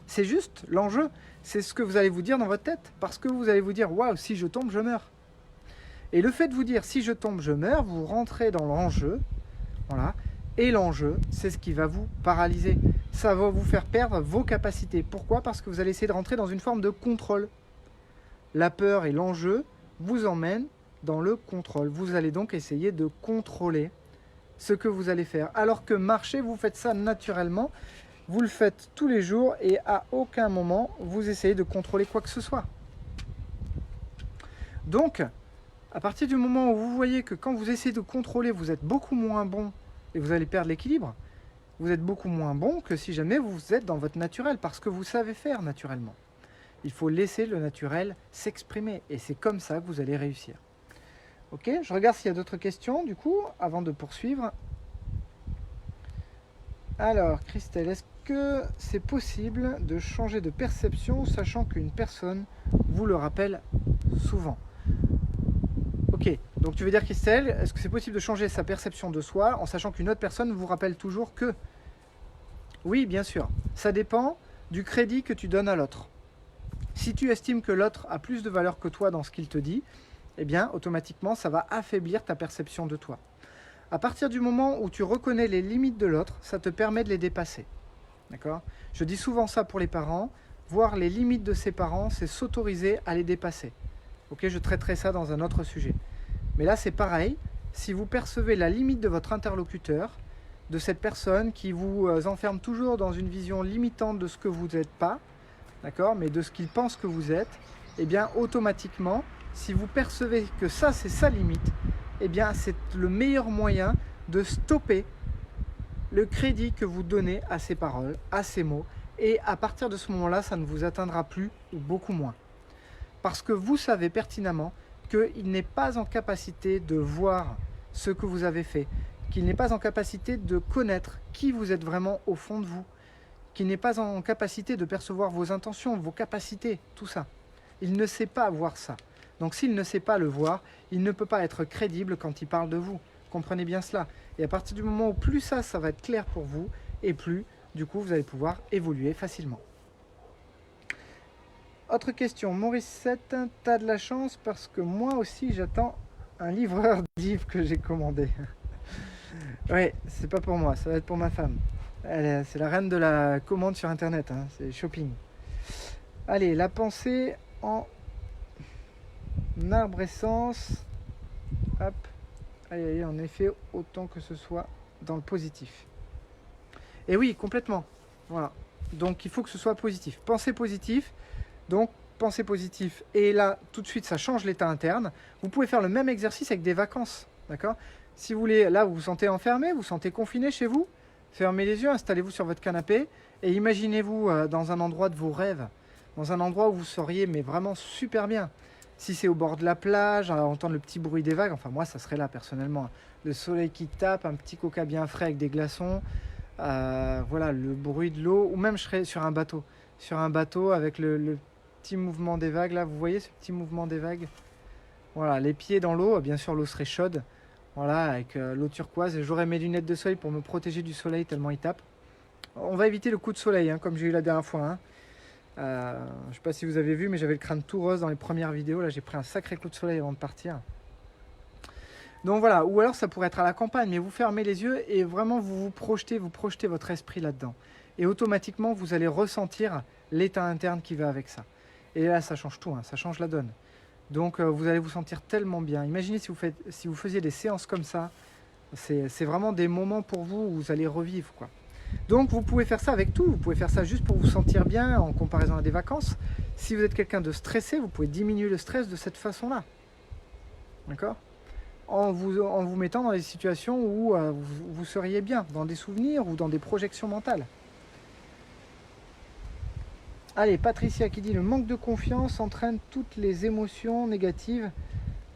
C'est juste l'enjeu. C'est ce que vous allez vous dire dans votre tête. Parce que vous allez vous dire, waouh, si je tombe, je meurs. Et le fait de vous dire, si je tombe, je meurs, vous rentrez dans l'enjeu. Voilà. Et l'enjeu, c'est ce qui va vous paralyser. Ça va vous faire perdre vos capacités. Pourquoi? Parce que vous allez essayer de rentrer dans une forme de contrôle. La peur et l'enjeu vous emmènent dans le contrôle. Vous allez donc essayer de contrôler ce que vous allez faire. Alors que marcher, vous faites ça naturellement. Vous le faites tous les jours et à aucun moment, vous essayez de contrôler quoi que ce soit. Donc, à partir du moment où vous voyez que quand vous essayez de contrôler, vous êtes beaucoup moins bon et vous allez perdre l'équilibre, vous êtes beaucoup moins bon que si jamais vous êtes dans votre naturel, parce que vous savez faire naturellement. Il faut laisser le naturel s'exprimer, et c'est comme ça que vous allez réussir. Ok, je regarde s'il y a d'autres questions, du coup, avant de poursuivre. Alors, Christelle, est-ce que c'est possible de changer de perception, sachant qu'une personne vous le rappelle souvent? Ok, donc tu veux dire, Christelle, est-ce que c'est possible de changer sa perception de soi en sachant qu'une autre personne vous rappelle toujours que? Oui, bien sûr. Ça dépend du crédit que tu donnes à l'autre. Si tu estimes que l'autre a plus de valeur que toi dans ce qu'il te dit, eh bien, automatiquement, ça va affaiblir ta perception de toi. À partir du moment où tu reconnais les limites de l'autre, ça te permet de les dépasser. D'accord? Je dis souvent ça pour les parents. Voir les limites de ses parents, c'est s'autoriser à les dépasser. Ok, je traiterai ça dans un autre sujet. Mais là, c'est pareil. Si vous percevez la limite de votre interlocuteur, de cette personne qui vous enferme toujours dans une vision limitante de ce que vous n'êtes pas, d'accord, mais de ce qu'il pense que vous êtes, eh bien, automatiquement, si vous percevez que ça, c'est sa limite, eh bien, c'est le meilleur moyen de stopper le crédit que vous donnez à ces paroles, à ces mots, et à partir de ce moment-là, ça ne vous atteindra plus ou beaucoup moins. Parce que vous savez pertinemment qu'il n'est pas en capacité de voir ce que vous avez fait, qu'il n'est pas en capacité de connaître qui vous êtes vraiment au fond de vous, qu'il n'est pas en capacité de percevoir vos intentions, vos capacités, tout ça. Il ne sait pas voir ça. Donc s'il ne sait pas le voir, il ne peut pas être crédible quand il parle de vous. Comprenez bien cela. Et à partir du moment où plus ça va être clair pour vous, et plus, du coup, vous allez pouvoir évoluer facilement. Autre question, Maurice7, t'as de la chance parce que moi aussi j'attends un livreur de livres que j'ai commandé. Ouais, c'est pas pour moi, ça va être pour ma femme. C'est la reine de la commande sur internet, hein, c'est shopping. Allez, la pensée en arborescence. Hop. Allez, en effet, autant que ce soit dans le positif. Et oui, complètement. Voilà. Donc il faut que ce soit positif. Pensez positif. Donc, pensez positif. Et là, tout de suite, ça change l'état interne. Vous pouvez faire le même exercice avec des vacances. D'accord? Si vous voulez, là, vous vous sentez enfermé, vous vous sentez confiné chez vous, fermez les yeux, installez-vous sur votre canapé et imaginez-vous dans un endroit de vos rêves, dans un endroit où vous seriez mais vraiment super bien. Si c'est au bord de la plage, à entendre le petit bruit des vagues, enfin moi, ça serait là personnellement. Le soleil qui tape, un petit coca bien frais avec des glaçons, voilà, le bruit de l'eau, ou même je serais sur un bateau avec le petit mouvement des vagues, là, vous voyez ce petit mouvement des vagues? Voilà, les pieds dans l'eau, bien sûr l'eau serait chaude, voilà, avec l'eau turquoise, et j'aurais mes lunettes de soleil pour me protéger du soleil tellement il tape. On va éviter le coup de soleil, hein, comme j'ai eu la dernière fois, hein. Je ne sais pas si vous avez vu, mais j'avais le crâne tout rose dans les premières vidéos, là j'ai pris un sacré coup de soleil avant de partir. Donc voilà, ou alors ça pourrait être à la campagne, mais vous fermez les yeux et vraiment vous projetez votre esprit là-dedans. Et automatiquement, vous allez ressentir l'état interne qui va avec ça. Et là, ça change tout, hein, ça change la donne. Donc vous allez vous sentir tellement bien. Imaginez si vous faisiez des séances comme ça, c'est vraiment des moments pour vous où vous allez revivre, quoi. Donc vous pouvez faire ça avec tout, vous pouvez faire ça juste pour vous sentir bien en comparaison à des vacances. Si vous êtes quelqu'un de stressé, vous pouvez diminuer le stress de cette façon-là. D'accord ? En vous mettant dans des situations où vous seriez bien, dans des souvenirs ou dans des projections mentales. Allez, Patricia qui dit « Le manque de confiance entraîne toutes les émotions négatives,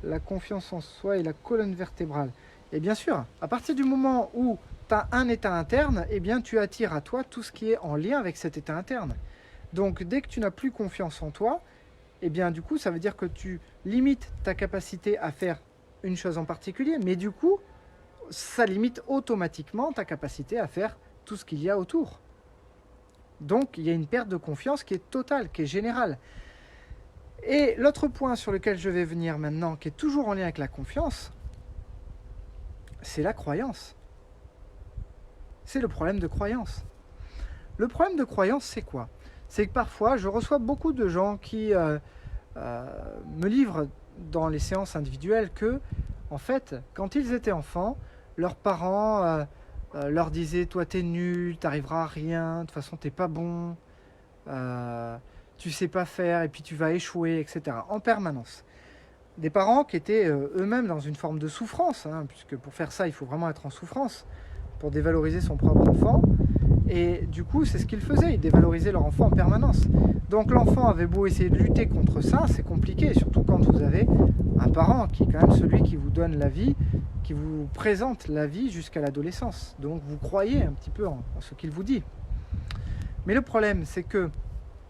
la confiance en soi et la colonne vertébrale. » Et bien sûr, à partir du moment où tu as un état interne, eh bien tu attires à toi tout ce qui est en lien avec cet état interne. Donc dès que tu n'as plus confiance en toi, eh bien du coup ça veut dire que tu limites ta capacité à faire une chose en particulier, mais du coup, ça limite automatiquement ta capacité à faire tout ce qu'il y a autour. Donc, il y a une perte de confiance qui est totale, qui est générale. Et l'autre point sur lequel je vais venir maintenant, qui est toujours en lien avec la confiance, c'est la croyance. C'est le problème de croyance. Le problème de croyance, c'est quoi? C'est que parfois, je reçois beaucoup de gens qui me livrent dans les séances individuelles que, en fait, quand ils étaient enfants, leurs parents leur disaient « Toi, t'es nul, t'arriveras à rien, de toute façon, t'es pas bon, tu sais pas faire, et puis tu vas échouer, etc. » En permanence. Des parents qui étaient eux-mêmes dans une forme de souffrance, hein, puisque pour faire ça, il faut vraiment être en souffrance, pour dévaloriser son propre enfant. Et du coup, c'est ce qu'ils faisaient, ils dévalorisaient leur enfant en permanence. Donc l'enfant avait beau essayer de lutter contre ça, c'est compliqué, surtout quand vous avez un parent qui est quand même celui qui vous donne la vie, qui vous présente la vie jusqu'à l'adolescence. Donc vous croyez un petit peu en ce qu'il vous dit. Mais le problème, c'est que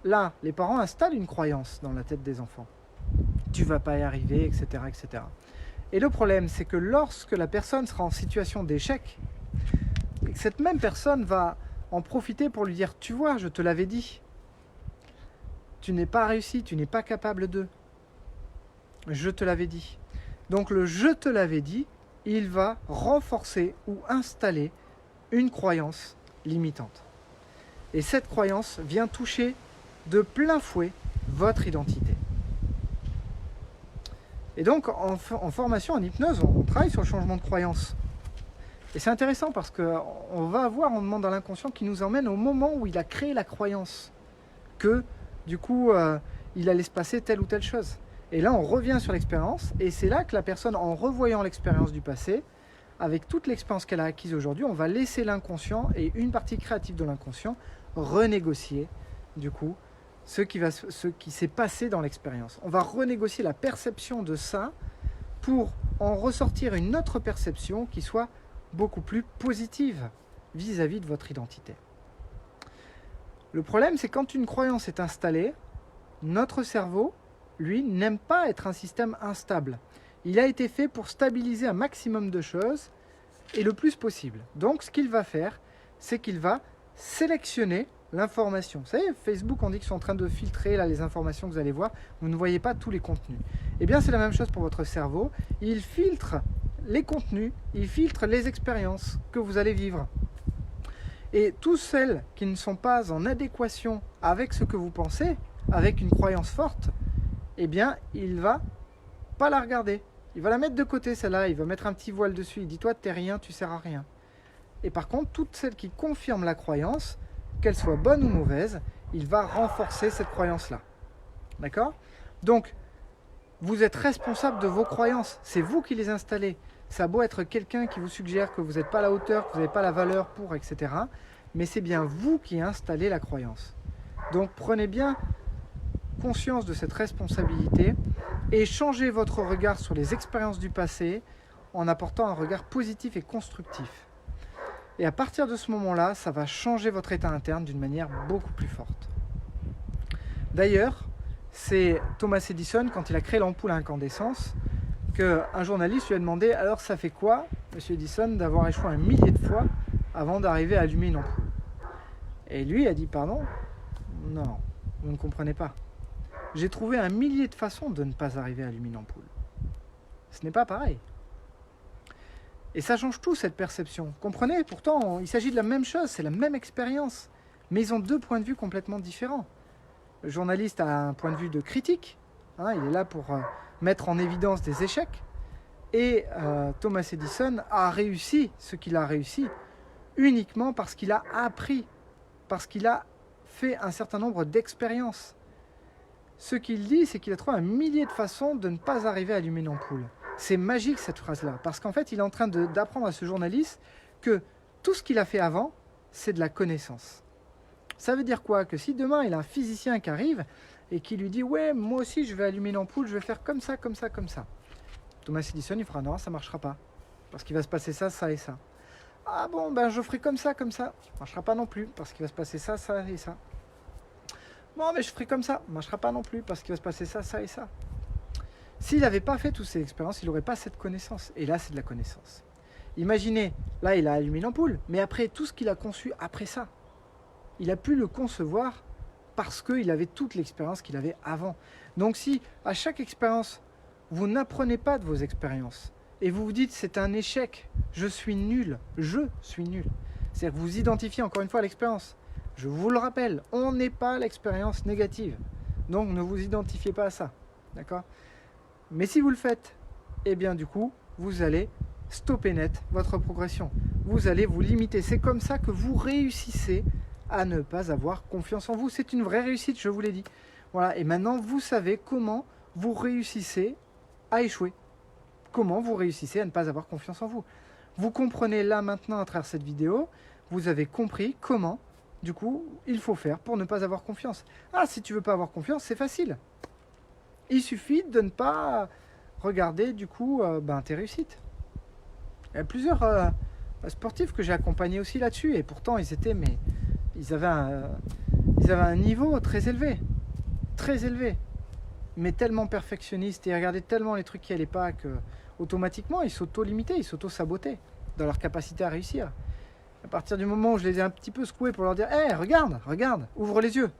là, les parents installent une croyance dans la tête des enfants. Tu vas pas y arriver, etc., etc. Et le problème, c'est que lorsque la personne sera en situation d'échec, cette même personne va en profiter pour lui dire « Tu vois, je te l'avais dit. Tu n'es pas réussi, tu n'es pas capable de. Je te l'avais dit. » Donc le « je te l'avais dit », il va renforcer ou installer une croyance limitante. Et cette croyance vient toucher de plein fouet votre identité. Et donc en formation, en hypnose, on travaille sur le changement de croyance. Et c'est intéressant parce qu'on va avoir un moment dans l'inconscient qui nous emmène au moment où il a créé la croyance que, du coup, il allait se passer telle ou telle chose. Et là, on revient sur l'expérience, et c'est là que la personne, en revoyant l'expérience du passé, avec toute l'expérience qu'elle a acquise aujourd'hui, on va laisser l'inconscient et une partie créative de l'inconscient renégocier, du coup, ce qui s'est passé dans l'expérience. On va renégocier la perception de ça pour en ressortir une autre perception qui soit beaucoup plus positive vis-à-vis de votre identité. Le problème, c'est quand une croyance est installée, notre cerveau, lui, n'aime pas être un système instable. Il a été fait pour stabiliser un maximum de choses et le plus possible. Donc, ce qu'il va faire, c'est qu'il va sélectionner l'information. Vous savez, Facebook, on dit qu'ils sont en train de filtrer là, les informations que vous allez voir. Vous ne voyez pas tous les contenus. Eh bien, c'est la même chose pour votre cerveau. Il filtre les contenus, il filtre les expériences que vous allez vivre. Et toutes celles qui ne sont pas en adéquation avec ce que vous pensez, avec une croyance forte, eh bien, il va pas la regarder. Il va la mettre de côté, celle-là. Il va mettre un petit voile dessus. Il dit, toi, t'es rien, tu sers à rien. Et par contre, toutes celles qui confirment la croyance, qu'elle soit bonne ou mauvaise, il va renforcer cette croyance-là. D'accord ? Donc, vous êtes responsable de vos croyances. C'est vous qui les installez. Ça a beau être quelqu'un qui vous suggère que vous n'êtes pas à la hauteur, que vous n'avez pas la valeur pour, etc. Mais c'est bien vous qui installez la croyance. Donc, prenez bien conscience de cette responsabilité et changez votre regard sur les expériences du passé en apportant un regard positif et constructif. Et à partir de ce moment-là, ça va changer votre état interne d'une manière beaucoup plus forte. D'ailleurs, c'est Thomas Edison, quand il a créé l'ampoule à incandescence, qu'un journaliste lui a demandé « Alors ça fait quoi, monsieur Edison, d'avoir échoué un millier de fois avant d'arriver à allumer une ampoule ?» Et lui a dit « Pardon ? Non, vous ne comprenez pas. J'ai trouvé un millier de façons de ne pas arriver à allumer une ampoule. Ce n'est pas pareil. » Et ça change tout, cette perception. Comprenez, pourtant, il s'agit de la même chose, c'est la même expérience. Mais ils ont deux points de vue complètement différents. Le journaliste a un point de vue de critique, hein, il est là pour mettre en évidence des échecs. Et Thomas Edison a réussi ce qu'il a réussi uniquement parce qu'il a appris, parce qu'il a fait un certain nombre d'expériences. Ce qu'il dit, c'est qu'il a trouvé un millier de façons de ne pas arriver à allumer une ampoule. C'est magique cette phrase-là, parce qu'en fait, il est en train d'apprendre à ce journaliste que tout ce qu'il a fait avant, c'est de la connaissance. Ça veut dire quoi? Que si demain, il a un physicien qui arrive et qui lui dit « Ouais, moi aussi, je vais allumer une ampoule, je vais faire comme ça, comme ça, comme ça. » Thomas Edison, il fera « Non, ça ne marchera pas, parce qu'il va se passer ça, ça et ça. » « Ah bon, ben je ferai comme ça, comme ça. Ça ne marchera pas non plus, parce qu'il va se passer ça, ça et ça. » Bon, mais je ferai comme ça. Ça ne marchera pas non plus, parce qu'il va se passer ça, ça et ça. S'il n'avait pas fait toutes ces expériences, il n'aurait pas cette connaissance. Et là, c'est de la connaissance. Imaginez, là, il a allumé une ampoule, mais après, tout ce qu'il a conçu après ça, il a pu le concevoir parce qu'il avait toute l'expérience qu'il avait avant. Donc si, à chaque expérience, vous n'apprenez pas de vos expériences, et vous vous dites, c'est un échec, je suis nul, c'est-à-dire que vous identifiez encore une fois à l'expérience. Je vous le rappelle, on n'est pas l'expérience négative. Donc ne vous identifiez pas à ça. D'accord ? Mais si vous le faites, eh bien du coup, vous allez stopper net votre progression. Vous allez vous limiter. C'est comme ça que vous réussissez à ne pas avoir confiance en vous. C'est une vraie réussite, je vous l'ai dit. Voilà. Et maintenant, vous savez comment vous réussissez à échouer. Comment vous réussissez à ne pas avoir confiance en vous. Vous comprenez là maintenant à travers cette vidéo, vous avez compris comment, du coup, il faut faire pour ne pas avoir confiance. Ah, si tu veux pas avoir confiance, c'est facile. Il suffit de ne pas regarder, du coup, tes réussites. Il y a plusieurs sportifs que j'ai accompagnés aussi là-dessus, et pourtant, ils avaient un niveau très élevé, mais tellement perfectionniste, et ils regardaient tellement les trucs qui n'allaient pas que automatiquement ils s'auto-limitaient, ils s'auto-sabotaient dans leur capacité à réussir. À partir du moment où je les ai un petit peu secoués pour leur dire « Hey, regarde, ouvre les yeux.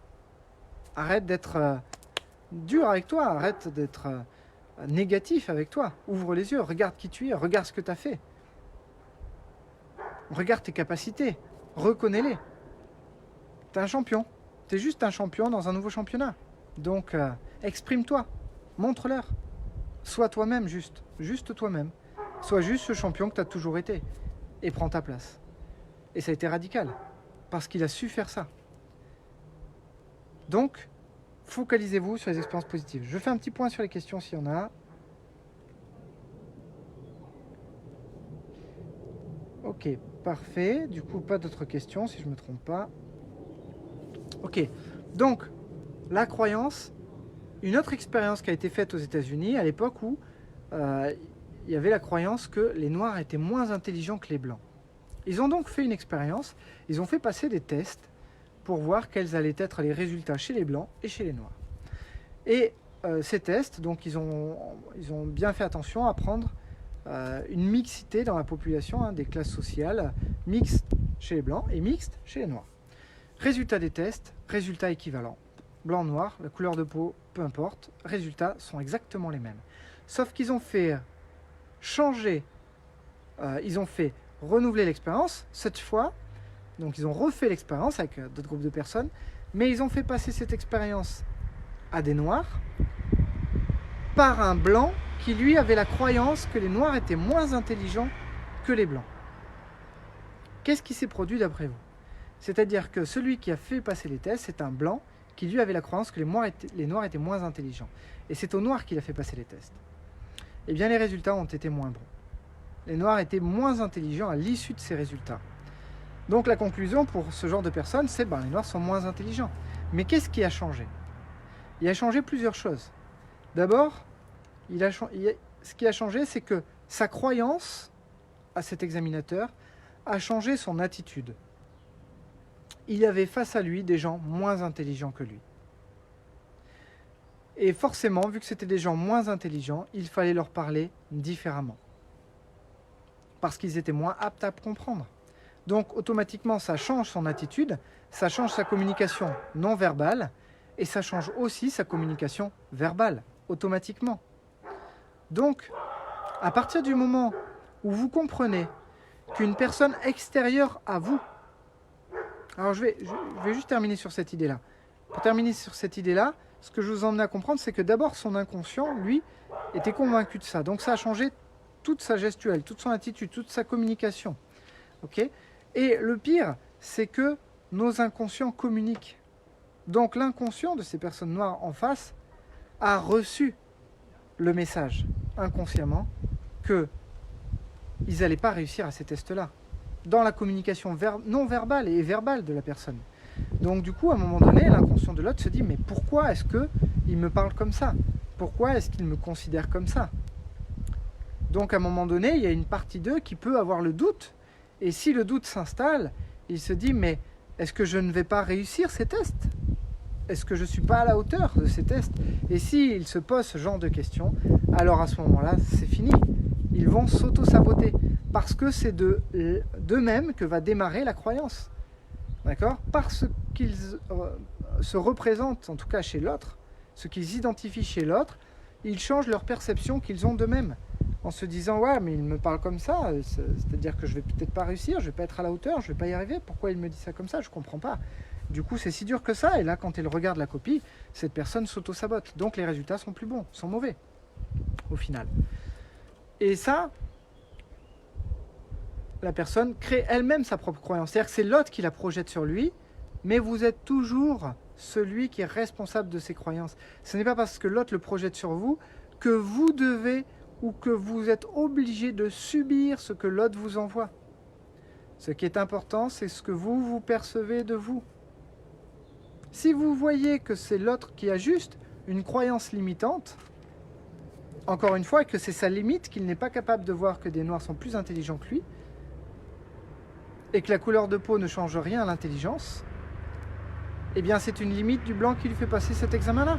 Arrête d'être dur avec toi, arrête d'être négatif avec toi. Ouvre les yeux, regarde qui tu es, regarde ce que tu as fait. Regarde tes capacités, reconnais-les. Tu es un champion, tu es juste un champion dans un nouveau championnat. Donc, exprime-toi, montre-leur. Sois toi-même juste toi-même. Sois juste ce champion que tu as toujours été. Et prends ta place. Et ça a été radical, parce qu'il a su faire ça. Donc, focalisez-vous sur les expériences positives. Je fais un petit point sur les questions s'il y en a. Ok, parfait. Du coup, pas d'autres questions, si je ne me trompe pas. Ok, donc, la croyance, une autre expérience qui a été faite aux États-Unis à l'époque où il y avait la croyance que les Noirs étaient moins intelligents que les Blancs. Ils ont donc fait une expérience, ils ont fait passer des tests pour voir quels allaient être les résultats chez les Blancs et chez les Noirs. Et ces tests, donc ils ont bien fait attention à prendre une mixité dans la population, des classes sociales, mixtes chez les Blancs et mixtes chez les Noirs. Résultat des tests, résultats équivalents. Blanc, noir, la couleur de peau, peu importe, résultats sont exactement les mêmes. Sauf qu'ils ont fait changer, ils ont fait renouveler l'expérience, cette fois, donc ils ont refait l'expérience avec d'autres groupes de personnes, mais ils ont fait passer cette expérience à des noirs par un blanc qui lui avait la croyance que les noirs étaient moins intelligents que les blancs. Qu'est-ce qui s'est produit d'après vous? C'est-à-dire que celui qui a fait passer les tests, c'est un blanc qui lui avait la croyance que les noirs étaient moins intelligents. Et c'est aux noirs qu'il a fait passer les tests. Eh bien, les résultats ont été moins bons. Les noirs étaient moins intelligents à l'issue de ces résultats. Donc la conclusion pour ce genre de personnes, c'est que les noirs sont moins intelligents. Mais qu'est-ce qui a changé? Il a changé plusieurs choses. D'abord, ce qui a changé, c'est que sa croyance à cet examinateur a changé son attitude. Il avait face à lui des gens moins intelligents que lui. Et forcément, vu que c'était des gens moins intelligents, il fallait leur parler différemment. Parce qu'ils étaient moins aptes à comprendre. Donc automatiquement, ça change son attitude, ça change sa communication non verbale, et ça change aussi sa communication verbale, automatiquement. Donc, à partir du moment où vous comprenez qu'une personne extérieure à vous... Alors je vais juste terminer sur cette idée-là. Pour terminer sur cette idée-là, ce que je vous emmène à comprendre, c'est que d'abord son inconscient, lui, était convaincu de ça. Donc ça a changé toute sa gestuelle, toute son attitude, toute sa communication. Okay ? Et le pire, c'est que nos inconscients communiquent. Donc l'inconscient de ces personnes noires en face a reçu le message inconsciemment qu'ils n'allaient pas réussir à ces tests-là, dans la communication non verbale et verbale de la personne. Donc du coup, à un moment donné, l'inconscient de l'autre se dit « Mais pourquoi est-ce qu'il me parle comme ça? Pourquoi est-ce qu'il me considère comme ça ?» Donc à un moment donné, il y a une partie d'eux qui peut avoir le doute. Et si le doute s'installe, il se dit « Mais est-ce que je ne vais pas réussir ces tests? Est-ce que je ne suis pas à la hauteur de ces tests ?» Et s'il se pose ce genre de questions, alors à ce moment-là, c'est fini. Ils vont s'auto-saboter. Parce que c'est d'eux-mêmes que va démarrer la croyance. D'accord? Parce qu'ils se représentent, en tout cas chez l'autre, ce qu'ils identifient chez l'autre, ils changent leur perception qu'ils ont d'eux-mêmes. En se disant, ouais, mais il me parle comme ça, c'est-à-dire que je vais peut-être pas réussir, je vais pas être à la hauteur, je vais pas y arriver, pourquoi il me dit ça comme ça, je comprends pas. Du coup, c'est si dur que ça, et là, quand il regarde la copie, cette personne s'auto-sabote. Donc les résultats sont plus bons, sont mauvais, au final. Et ça, la personne crée elle-même sa propre croyance. C'est-à-dire que c'est l'autre qui la projette sur lui, mais vous êtes toujours celui qui est responsable de ses croyances. Ce n'est pas parce que l'autre le projette sur vous que vous devez ou que vous êtes obligé de subir ce que l'autre vous envoie. Ce qui est important, c'est ce que vous percevez de vous. Si vous voyez que c'est l'autre qui a juste une croyance limitante, encore une fois, et que c'est sa limite, qu'il n'est pas capable de voir que des noirs sont plus intelligents que lui, et que la couleur de peau ne change rien à l'intelligence, eh bien c'est une limite du blanc qui lui fait passer cet examen-là.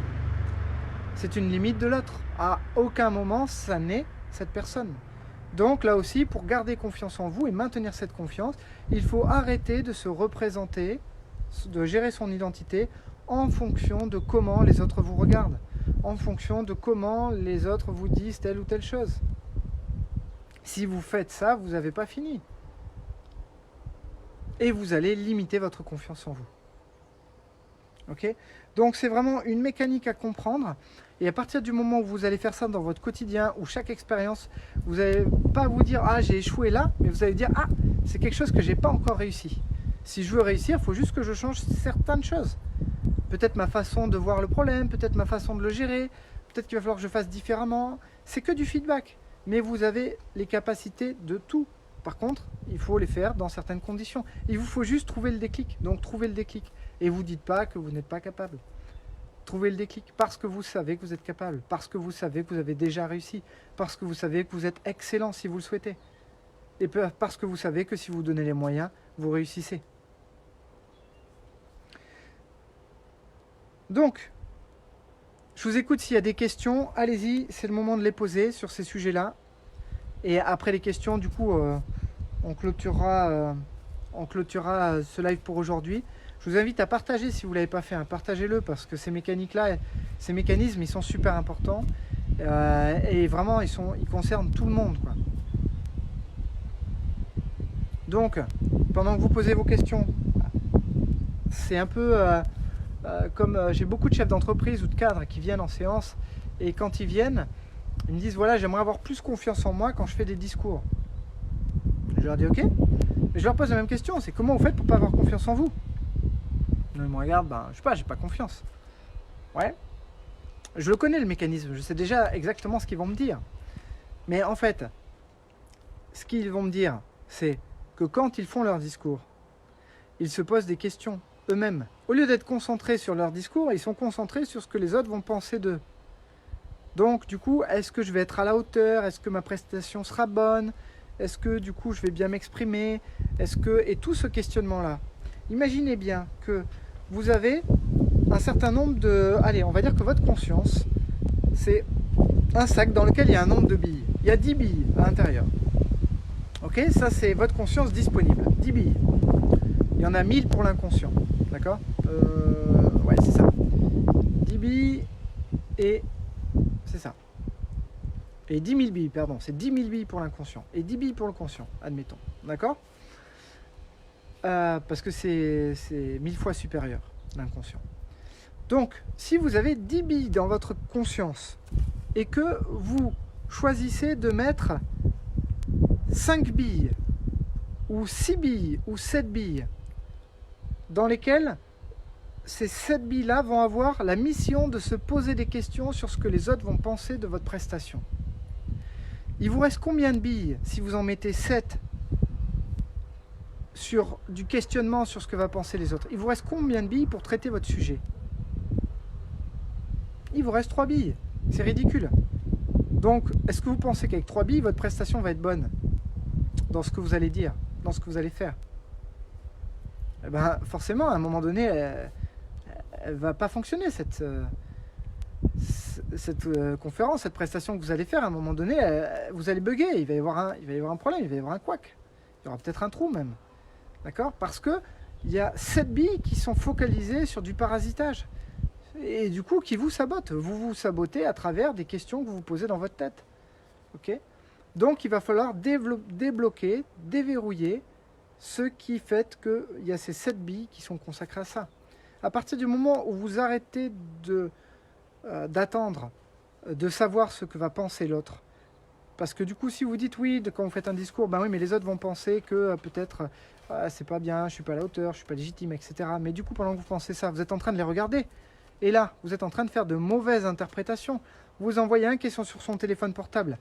C'est une limite de l'autre. À aucun moment, ça n'est cette personne. Donc là aussi, pour garder confiance en vous et maintenir cette confiance, il faut arrêter de se représenter, de gérer son identité en fonction de comment les autres vous regardent, en fonction de comment les autres vous disent telle ou telle chose. Si vous faites ça, vous n'avez pas fini. Et vous allez limiter votre confiance en vous. Okay ? Donc c'est vraiment une mécanique à comprendre. Et à partir du moment où vous allez faire ça dans votre quotidien, ou chaque expérience, vous n'allez pas vous dire « Ah, j'ai échoué là », mais vous allez dire « Ah, c'est quelque chose que je n'ai pas encore réussi. Si je veux réussir, il faut juste que je change certaines choses. Peut-être ma façon de voir le problème, peut-être ma façon de le gérer, peut-être qu'il va falloir que je fasse différemment. C'est que du feedback. Mais vous avez les capacités de tout. Par contre, il faut les faire dans certaines conditions. Il vous faut juste trouver le déclic. Donc, trouvez le déclic. Et vous ne dites pas que vous n'êtes pas capable. Trouvez le déclic parce que vous savez que vous êtes capable, parce que vous savez que vous avez déjà réussi, parce que vous savez que vous êtes excellent si vous le souhaitez. Et parce que vous savez que si vous donnez les moyens, vous réussissez. Donc, je vous écoute s'il y a des questions. Allez-y, c'est le moment de les poser sur ces sujets-là. Et après les questions, du coup, on clôturera ce live pour aujourd'hui. Je vous invite à partager si vous ne l'avez pas fait. Partagez-le parce que ces mécaniques-là, ces mécanismes, ils sont super importants. Et vraiment, ils concernent tout le monde, quoi. Donc, pendant que vous posez vos questions, c'est un peu comme j'ai beaucoup de chefs d'entreprise ou de cadres qui viennent en séance. Et quand ils viennent, ils me disent, voilà, j'aimerais avoir plus confiance en moi quand je fais des discours. Je leur dis, ok. Mais je leur pose la même question, c'est comment vous faites pour ne pas avoir confiance en vous? Ils me regardent, je sais pas, j'ai pas confiance. Ouais. Je le connais le mécanisme, je sais déjà exactement ce qu'ils vont me dire. Mais en fait, ce qu'ils vont me dire, c'est que quand ils font leur discours, ils se posent des questions eux-mêmes. Au lieu d'être concentrés sur leur discours, ils sont concentrés sur ce que les autres vont penser d'eux. Donc, du coup, est-ce que je vais être à la hauteur? Est-ce que ma prestation sera bonne? Est-ce que du coup je vais bien m'exprimer? Est-ce que... Et tout ce questionnement-là. Imaginez bien que vous avez un certain nombre de... Allez, on va dire que votre conscience, c'est un sac dans lequel il y a un nombre de billes. Il y a 10 billes à l'intérieur. Ok, ça c'est votre conscience disponible. 10 billes. Il y en a 1000 pour l'inconscient. D'accord? Ouais, c'est ça. 10 billes et... C'est ça. Et 10 000 billes, pardon. C'est 10 000 billes pour l'inconscient. Et 10 billes pour le conscient, admettons. D'accord? Parce que c'est 1000 fois supérieur, l'inconscient. Donc, si vous avez 10 billes dans votre conscience et que vous choisissez de mettre 5 billes ou 6 billes ou 7 billes dans lesquelles ces 7 billes-là vont avoir la mission de se poser des questions sur ce que les autres vont penser de votre prestation. Il vous reste combien de billes si vous en mettez 7 sur du questionnement sur ce que va penser les autres? Il vous reste combien de billes pour traiter votre sujet? Il vous reste 3 billes. C'est ridicule. Donc, est-ce que vous pensez qu'avec 3 billes, votre prestation va être bonne dans ce que vous allez dire, dans ce que vous allez faire? Eh ben, forcément, à un moment donné, elle va pas fonctionner, cette conférence, cette prestation que vous allez faire. À un moment donné, vous allez bugger. Il va y avoir un problème, il va y avoir un couac. Il y aura peut-être un trou même. D'accord? Parce que il y a 7 billes qui sont focalisées sur du parasitage. Et du coup, qui vous sabotent. Vous vous sabotez à travers des questions que vous vous posez dans votre tête. Ok? Donc, il va falloir débloquer, déverrouiller ce qui fait qu'il y a ces 7 billes qui sont consacrées à ça. À partir du moment où vous arrêtez d'attendre, de savoir ce que va penser l'autre, parce que du coup, si vous dites oui, quand vous faites un discours, ben oui, mais les autres vont penser que peut-être c'est pas bien, je suis pas à la hauteur, je suis pas légitime, etc. Mais du coup, pendant que vous pensez ça, vous êtes en train de les regarder. Et là, vous êtes en train de faire de mauvaises interprétations. Vous envoyez un question sur son téléphone portable.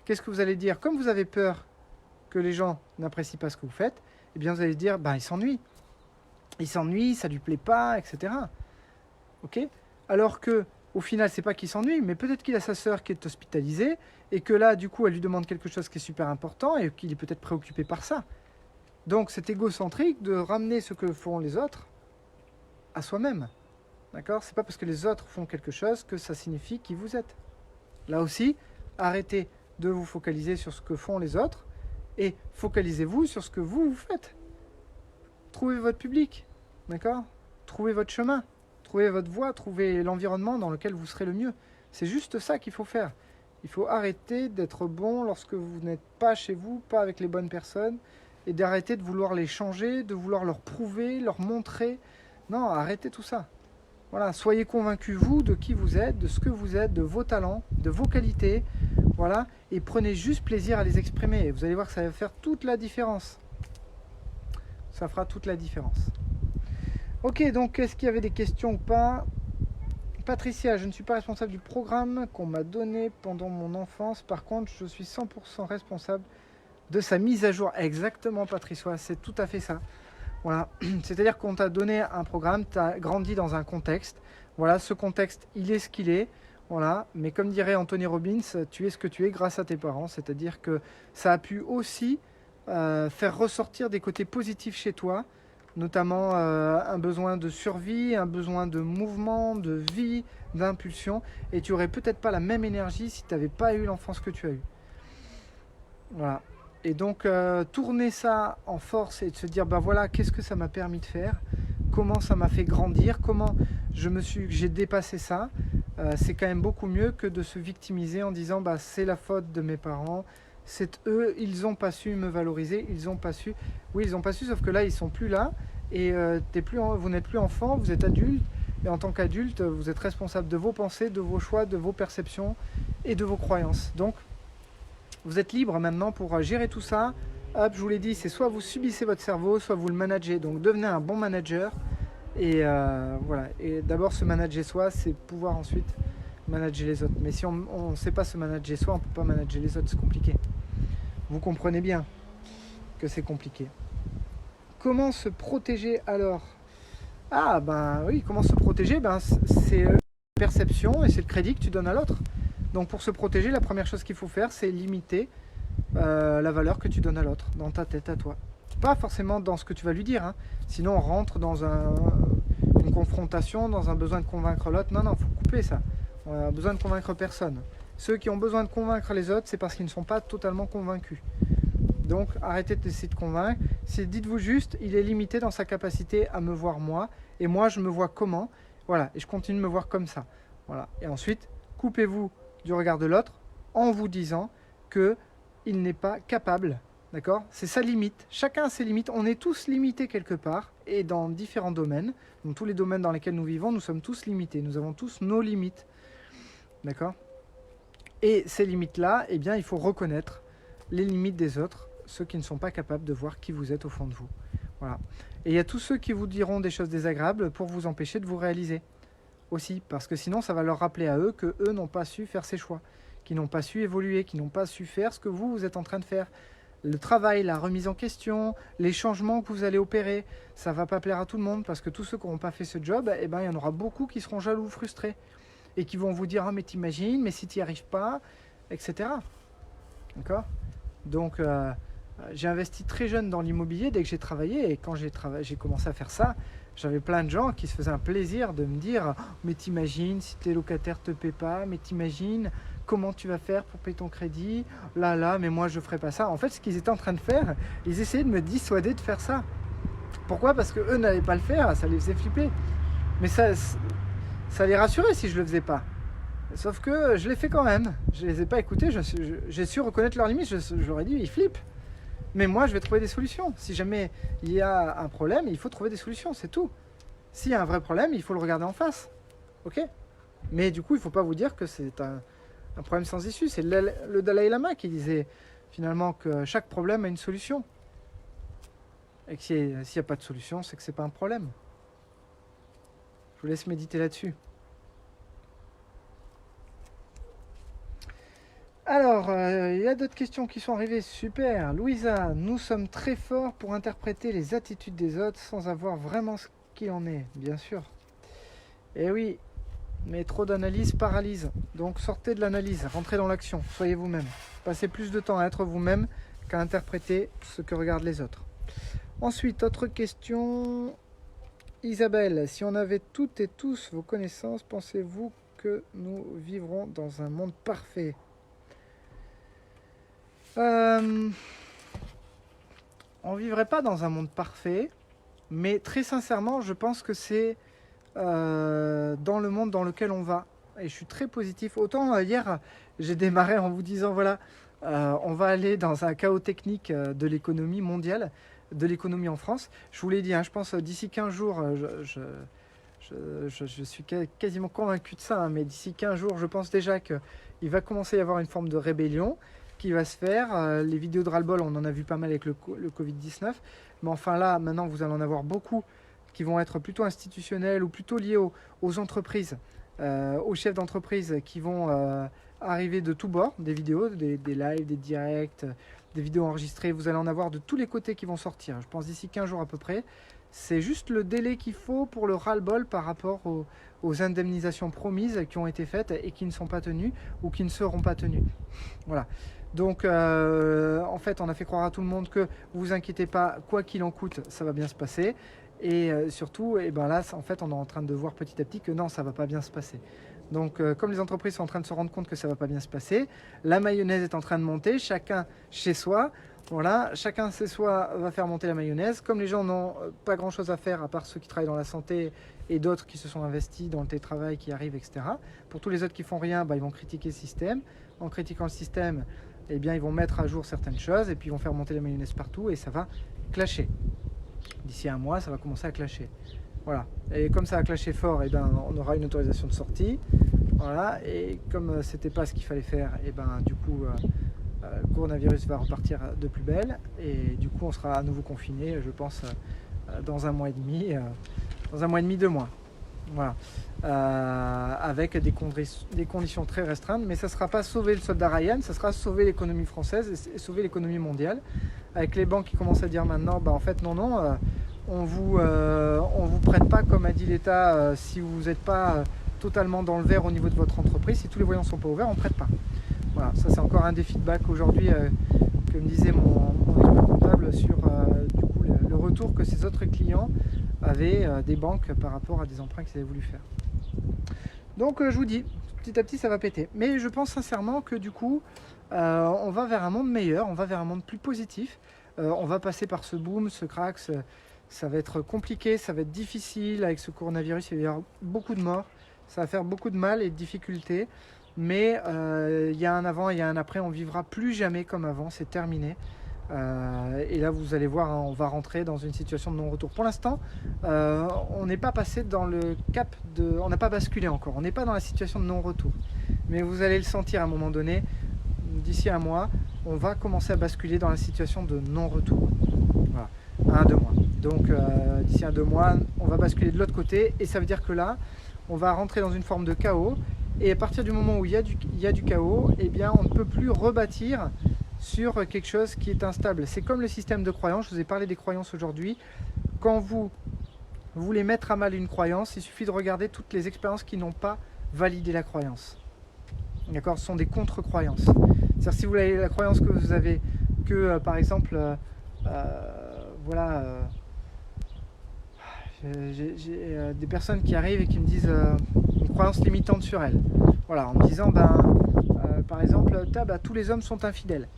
Qu'est-ce que vous allez dire? Comme vous avez peur que les gens n'apprécient pas ce que vous faites, eh bien, vous allez dire, ben, il s'ennuie. Il s'ennuie, ça lui plaît pas, etc. Ok? Alors que, au final, c'est pas qu'il s'ennuie, mais peut-être qu'il a sa sœur qui est hospitalisée et que là, du coup, elle lui demande quelque chose qui est super important et qu'il est peut-être préoccupé par ça. Donc, c'est égocentrique de ramener ce que font les autres à soi-même. D'accord? C'est pas parce que les autres font quelque chose que ça signifie qui vous êtes. Là aussi, arrêtez de vous focaliser sur ce que font les autres et focalisez-vous sur ce que vous faites. Trouvez votre public, d'accord? Trouvez votre chemin, trouvez votre voie, trouvez l'environnement dans lequel vous serez le mieux. C'est juste ça qu'il faut faire. Il faut arrêter d'être bon lorsque vous n'êtes pas chez vous, pas avec les bonnes personnes, et d'arrêter de vouloir les changer, de vouloir leur prouver, leur montrer. Non, arrêtez tout ça. Voilà, soyez convaincus, vous, de qui vous êtes, de ce que vous êtes, de vos talents, de vos qualités, voilà, et prenez juste plaisir à les exprimer. Et vous allez voir que ça va faire toute la différence. Ça fera toute la différence. Ok, donc est-ce qu'il y avait des questions ou pas? Patricia, je ne suis pas responsable du programme qu'on m'a donné pendant mon enfance. Par contre, je suis 100% responsable de sa mise à jour. Exactement, Patricia, c'est tout à fait ça. Voilà, c'est-à-dire qu'on t'a donné un programme, tu as grandi dans un contexte. Voilà, ce contexte, il est ce qu'il est. Voilà, mais comme dirait Anthony Robbins, tu es ce que tu es grâce à tes parents. C'est-à-dire que ça a pu aussi faire ressortir des côtés positifs chez toi, notamment un besoin de survie, un besoin de mouvement, de vie, d'impulsion. Et tu n'aurais peut-être pas la même énergie si tu n'avais pas eu l'enfance que tu as eue. Voilà. Et donc, tourner ça en force et de se dire, bah voilà, qu'est-ce que ça m'a permis de faire? Comment ça m'a fait grandir? Comment j'ai dépassé ça? C'est quand même beaucoup mieux que de se victimiser en disant, bah c'est la faute de mes parents, c'est eux, ils n'ont pas su me valoriser, ils n'ont pas su. Oui, ils n'ont pas su, sauf que là, ils sont plus là et vous n'êtes plus enfant, vous êtes adulte. Et en tant qu'adulte, vous êtes responsable de vos pensées, de vos choix, de vos perceptions et de vos croyances. Donc, vous êtes libre maintenant pour gérer tout ça. Hop, je vous l'ai dit, c'est soit vous subissez votre cerveau, soit vous le managez. Donc devenez un bon manager. Et voilà. Et d'abord, se manager soi, c'est pouvoir ensuite manager les autres. Mais si on ne sait pas se manager soi, on ne peut pas manager les autres, c'est compliqué. Vous comprenez bien que c'est compliqué. Comment se protéger alors? Ah ben oui, comment se protéger? Ben, c'est la perception et c'est le crédit que tu donnes à l'autre. Donc pour se protéger, la première chose qu'il faut faire, c'est limiter la valeur que tu donnes à l'autre, dans ta tête à toi. Pas forcément dans ce que tu vas lui dire, hein. Sinon on rentre dans une confrontation, dans un besoin de convaincre l'autre. Non, non, il faut couper ça. On a besoin de convaincre personne. Ceux qui ont besoin de convaincre les autres, c'est parce qu'ils ne sont pas totalement convaincus. Donc arrêtez d'essayer de convaincre. Dites-vous juste, il est limité dans sa capacité à me voir moi, et moi je me vois comment. Voilà, et je continue de me voir comme ça. Voilà. Et ensuite, coupez-vous du regard de l'autre en vous disant que il n'est pas capable. D'accord? C'est sa limite. Chacun a ses limites. On est tous limités quelque part et dans différents domaines. Dans tous les domaines dans lesquels nous vivons, nous sommes tous limités. Nous avons tous nos limites. D'accord? Et ces limites-là, eh bien, il faut reconnaître les limites des autres, ceux qui ne sont pas capables de voir qui vous êtes au fond de vous. Voilà. Et il y a tous ceux qui vous diront des choses désagréables pour vous empêcher de vous réaliser aussi, parce que sinon ça va leur rappeler à eux que eux n'ont pas su faire ces choix, qui n'ont pas su évoluer, qui n'ont pas su faire ce que vous êtes en train de faire. Le travail, la remise en question, les changements que vous allez opérer, ça ne va pas plaire à tout le monde, parce que tous ceux qui n'auront pas fait ce job, eh ben, il y en aura beaucoup qui seront jaloux, frustrés, et qui vont vous dire « Ah mais t'imagines, mais si tu n'y arrives pas », etc. D'accord? Donc j'ai investi très jeune dans l'immobilier dès que j'ai travaillé, et quand j'ai commencé à faire ça, j'avais plein de gens qui se faisaient un plaisir de me dire oh, « Mais t'imagines, si tes locataires ne te paient pas, mais t'imagines comment tu vas faire pour payer ton crédit, là, mais moi je ferai pas ça. » En fait, ce qu'ils étaient en train de faire, ils essayaient de me dissuader de faire ça. Pourquoi? Parce qu'eux n'allaient pas le faire, ça les faisait flipper. Mais ça les rassurait si je le faisais pas. Sauf que je l'ai fait quand même. Je les ai pas écoutés, j'ai su reconnaître leurs limites, j'aurais dit ils flippent. Mais moi je vais trouver des solutions. Si jamais il y a un problème, il faut trouver des solutions, c'est tout. S'il y a un vrai problème, il faut le regarder en face. Ok? Mais du coup, il ne faut pas vous dire que c'est un problème sans issue. C'est le Dalai Lama qui disait finalement que chaque problème a une solution. Et que s'il n'y a pas de solution, c'est que ce n'est pas un problème. Je vous laisse méditer là-dessus. Alors, il y a d'autres questions qui sont arrivées. Super. Louisa, nous sommes très forts pour interpréter les attitudes des autres sans avoir vraiment ce qu'il en est, bien sûr. Eh oui, mais trop d'analyse paralyse. Donc sortez de l'analyse, rentrez dans l'action, soyez vous-même. Passez plus de temps à être vous-même qu'à interpréter ce que regardent les autres. Ensuite, autre question. Isabelle, si on avait toutes et tous vos connaissances, pensez-vous que nous vivrons dans un monde parfait? On ne vivrait pas dans un monde parfait, mais très sincèrement, je pense que c'est dans le monde dans lequel on va. Et je suis très positif. Autant hier, j'ai démarré en vous disant, voilà, on va aller dans un chaos technique de l'économie mondiale, de l'économie en France. Je vous l'ai dit, hein, je pense d'ici 15 jours, je suis quasiment convaincu de ça, hein, mais d'ici 15 jours, je pense déjà qu'il va commencer à y avoir une forme de rébellion qui va se faire. Les vidéos de ras-le-bol, on en a vu pas mal avec le Covid-19. Mais enfin là, maintenant, vous allez en avoir beaucoup qui vont être plutôt institutionnels ou plutôt liés aux entreprises, aux chefs d'entreprise qui vont arriver de tous bords, des vidéos, des lives, des directs, des vidéos enregistrées. Vous allez en avoir de tous les côtés qui vont sortir. Je pense d'ici 15 jours à peu près. C'est juste le délai qu'il faut pour le ras-le-bol par rapport aux indemnisations promises qui ont été faites et qui ne sont pas tenues ou qui ne seront pas tenues. Voilà. Donc, en fait, on a fait croire à tout le monde que vous inquiétez pas, quoi qu'il en coûte, ça va bien se passer. Et surtout, et ben là, en fait, on est en train de voir petit à petit que non, ça va pas bien se passer. Donc, comme les entreprises sont en train de se rendre compte que ça va pas bien se passer, la mayonnaise est en train de monter, chacun chez soi. Voilà, chacun chez soi va faire monter la mayonnaise. Comme les gens n'ont pas grand-chose à faire, à part ceux qui travaillent dans la santé et d'autres qui se sont investis dans le télétravail qui arrive, etc. Pour tous les autres qui font rien, bah, ils vont critiquer le système. En critiquant le système, eh bien, ils vont mettre à jour certaines choses et puis ils vont faire monter la mayonnaise partout et ça va clasher. D'ici un mois, ça va commencer à clasher. Voilà. Et comme ça va clasher fort, eh ben, on aura une autorisation de sortie. Voilà. Et comme c'était pas ce qu'il fallait faire, eh ben, du coup, le coronavirus va repartir de plus belle. Et du coup, on sera à nouveau confiné, je pense, dans un mois et demi, 2 mois. Voilà. Avec des conditions très restreintes. Mais ça ne sera pas sauver le soldat Ryan, ça sera sauver l'économie française et sauver l'économie mondiale. Avec les banques qui commencent à dire maintenant, bah, en fait, non, on vous prête pas, comme a dit l'État, si vous n'êtes pas totalement dans le vert au niveau de votre entreprise, si tous les voyants ne sont pas ouverts, on ne prête pas. Voilà, ça c'est encore un des feedbacks aujourd'hui que me disait mon expert comptable sur du coup, le retour que ses autres clients avaient des banques par rapport à des emprunts qu'ils avaient voulu faire. Donc je vous dis, petit à petit ça va péter. Mais je pense sincèrement que du coup, on va vers un monde meilleur, on va vers un monde plus positif. On va passer par ce boom, ce crack, ça va être compliqué, ça va être difficile avec ce coronavirus, il va y avoir beaucoup de morts, ça va faire beaucoup de mal et de difficultés. Mais il y a un avant et il y a un après, on vivra plus jamais comme avant, c'est terminé. Et là vous allez voir, hein, on va rentrer dans une situation de non-retour. Pour l'instant, on n'est pas passé dans le cap de... On n'a pas basculé encore, on n'est pas dans la situation de non-retour. Mais vous allez le sentir à un moment donné, d'ici un mois, on va commencer à basculer dans la situation de non-retour. Voilà, 1-2 mois. Donc d'ici 1-2 mois, on va basculer de l'autre côté et ça veut dire que là, on va rentrer dans une forme de chaos. Et à partir du moment où il y a du chaos, eh bien, on ne peut plus rebâtir sur quelque chose qui est instable. C'est comme le système de croyances. Je vous ai parlé des croyances aujourd'hui. Quand vous voulez mettre à mal une croyance, il suffit de regarder toutes les expériences qui n'ont pas validé la croyance. D'accord ? Ce sont des contre-croyances. C'est-à-dire si vous avez la croyance que vous avez que, par exemple, voilà, j'ai des personnes qui arrivent et qui me disent une croyance limitante sur elles. Voilà, en me disant, par exemple, tous les hommes sont infidèles.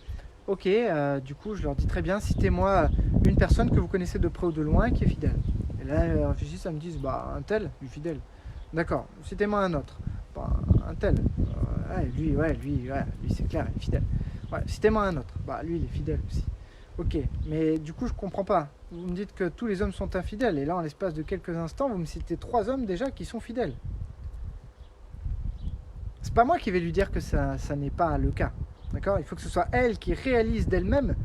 Ok, du coup, je leur dis très bien, citez-moi une personne que vous connaissez de près ou de loin qui est fidèle. Et là, ils réfléchissent, ils me disent, un tel, lui fidèle. D'accord, citez-moi un autre. Un tel. Lui, c'est clair, il est fidèle. Ouais, citez-moi un autre. Lui, il est fidèle aussi. Ok, mais du coup, je comprends pas. Vous me dites que tous les hommes sont infidèles, et là, en l'espace de quelques instants, vous me citez 3 hommes déjà qui sont fidèles. C'est pas moi qui vais lui dire que ça n'est pas le cas. D'accord ? Il faut que ce soit elle qui réalise d'elle-même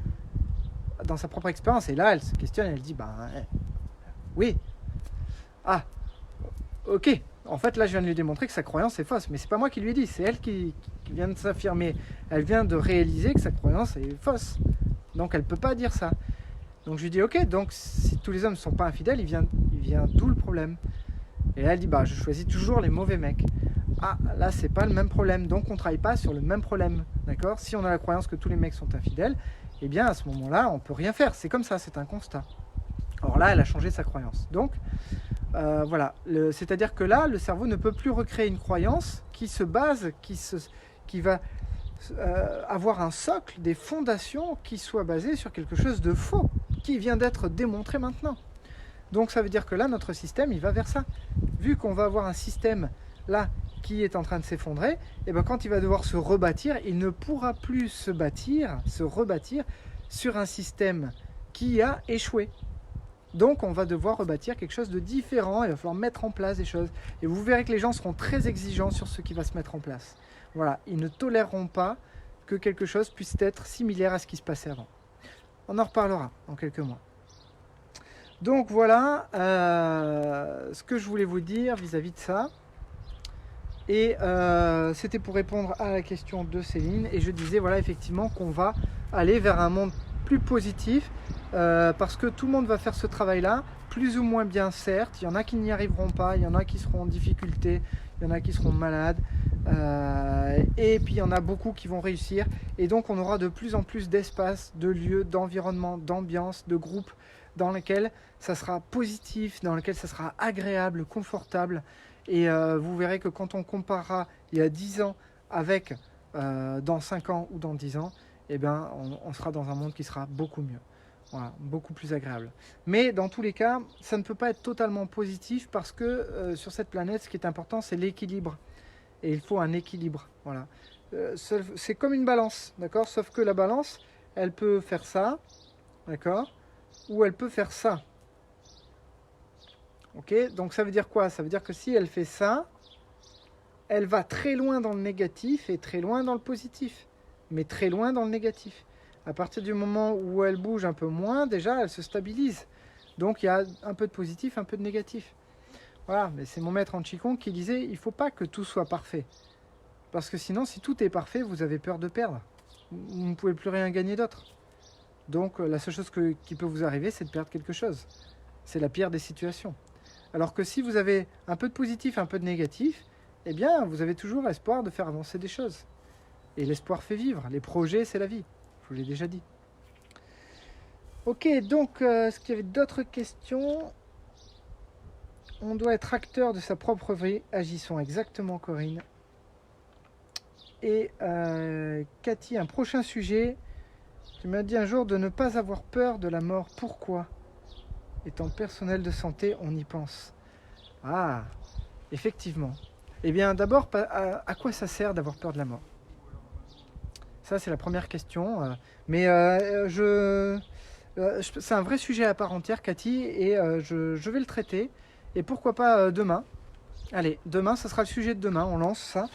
dans sa propre expérience. Et là, elle se questionne, elle dit, oui. Ah, ok. En fait, là, je viens de lui démontrer que sa croyance est fausse. Mais c'est pas moi qui lui ai dit, c'est elle qui vient de s'affirmer. Elle vient de réaliser que sa croyance est fausse. Donc, elle peut pas dire ça. Donc, je lui dis, ok, donc si tous les hommes ne sont pas infidèles, il vient d'où le problème ? Et là, elle dit, je choisis toujours les mauvais mecs. Ah, là, c'est pas le même problème. Donc, on travaille pas sur le même problème. D'accord ? Si on a la croyance que tous les mecs sont infidèles, eh bien, à ce moment-là, on peut rien faire. C'est comme ça, c'est un constat. Or là, elle a changé sa croyance. Donc, voilà. C'est-à-dire que là, le cerveau ne peut plus recréer une croyance qui se base, qui va avoir un socle, des fondations qui soient basées sur quelque chose de faux, qui vient d'être démontré maintenant. Donc, ça veut dire que là, notre système, il va vers ça. Vu qu'on va avoir un système, là, qui est en train de s'effondrer, et quand il va devoir se rebâtir, il ne pourra plus se rebâtir sur un système qui a échoué. Donc on va devoir rebâtir quelque chose de différent, il va falloir mettre en place des choses. Et vous verrez que les gens seront très exigeants sur ce qui va se mettre en place. Voilà, ils ne toléreront pas que quelque chose puisse être similaire à ce qui se passait avant. On en reparlera dans quelques mois. Donc voilà ce que je voulais vous dire vis-à-vis de ça. Et c'était pour répondre à la question de Céline. Et je disais, voilà, effectivement, qu'on va aller vers un monde plus positif parce que tout le monde va faire ce travail-là, plus ou moins bien, certes. Il y en a qui n'y arriveront pas, il y en a qui seront en difficulté, il y en a qui seront malades. Et puis, il y en a beaucoup qui vont réussir. Et donc, on aura de plus en plus d'espaces, de lieux, d'environnement, d'ambiance, de groupes dans lesquels ça sera positif, dans lesquels ça sera agréable, confortable. Et vous verrez que quand on comparera il y a 10 ans avec dans 5 ans ou dans 10 ans, eh bien, on sera dans un monde qui sera beaucoup mieux. Voilà, beaucoup plus agréable. Mais dans tous les cas, ça ne peut pas être totalement positif parce que sur cette planète, ce qui est important, c'est l'équilibre. Et il faut un équilibre. Voilà. C'est comme une balance, d'accord ? Sauf que la balance, elle peut faire ça, d'accord ? Ou elle peut faire ça. Ok, donc ça veut dire quoi ? Ça veut dire que si elle fait ça, elle va très loin dans le négatif et très loin dans le positif, mais très loin dans le négatif. À partir du moment où elle bouge un peu moins, déjà, elle se stabilise. Donc il y a un peu de positif, un peu de négatif. Voilà, mais c'est mon maître en Qigong qui disait, il ne faut pas que tout soit parfait. Parce que sinon, si tout est parfait, vous avez peur de perdre. Vous ne pouvez plus rien gagner d'autre. Donc la seule chose qui peut vous arriver, c'est de perdre quelque chose. C'est la pire des situations. Alors que si vous avez un peu de positif, un peu de négatif, eh bien, vous avez toujours espoir de faire avancer des choses. Et l'espoir fait vivre. Les projets, c'est la vie. Je vous l'ai déjà dit. Ok, donc, est-ce qu'il y avait d'autres questions? On doit être acteur de sa propre vie. Agissons exactement, Corinne. Et Cathy, un prochain sujet. Tu m'as dit un jour de ne pas avoir peur de la mort. Pourquoi? Étant personnel de santé, on y pense. Ah, effectivement. Eh bien, d'abord, à quoi ça sert d'avoir peur de la mort? Ça, c'est la première question. Mais c'est un vrai sujet à part entière, Cathy, et je vais le traiter. Et pourquoi pas demain? Allez, demain, ça sera le sujet de demain. On lance ça.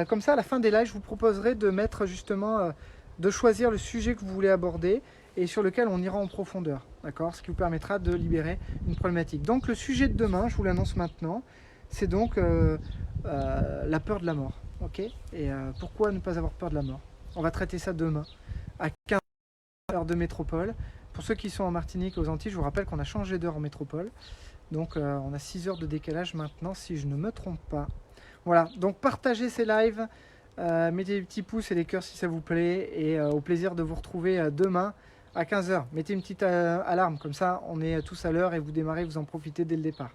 Comme ça, à la fin des lives, je vous proposerai de mettre justement, de choisir le sujet que vous voulez aborder et sur lequel on ira en profondeur. D'accord? Ce qui vous permettra de libérer une problématique. Donc, le sujet de demain, je vous l'annonce maintenant, c'est donc la peur de la mort. Ok? Et pourquoi ne pas avoir peur de la mort? On va traiter ça demain à 15 heures de métropole. Pour ceux qui sont en Martinique, aux Antilles, je vous rappelle qu'on a changé d'heure en métropole. Donc, on a 6 heures de décalage maintenant, si je ne me trompe pas. Voilà, donc partagez ces lives, mettez des petits pouces et des cœurs si ça vous plaît, et au plaisir de vous retrouver demain à 15 heures. Mettez une petite alarme, comme ça on est tous à l'heure et vous démarrez, vous en profitez dès le départ.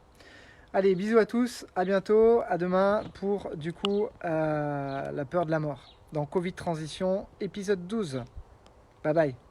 Allez, bisous à tous, à bientôt, à demain pour du coup la peur de la mort. Dans Covid Transition, épisode 12. Bye bye.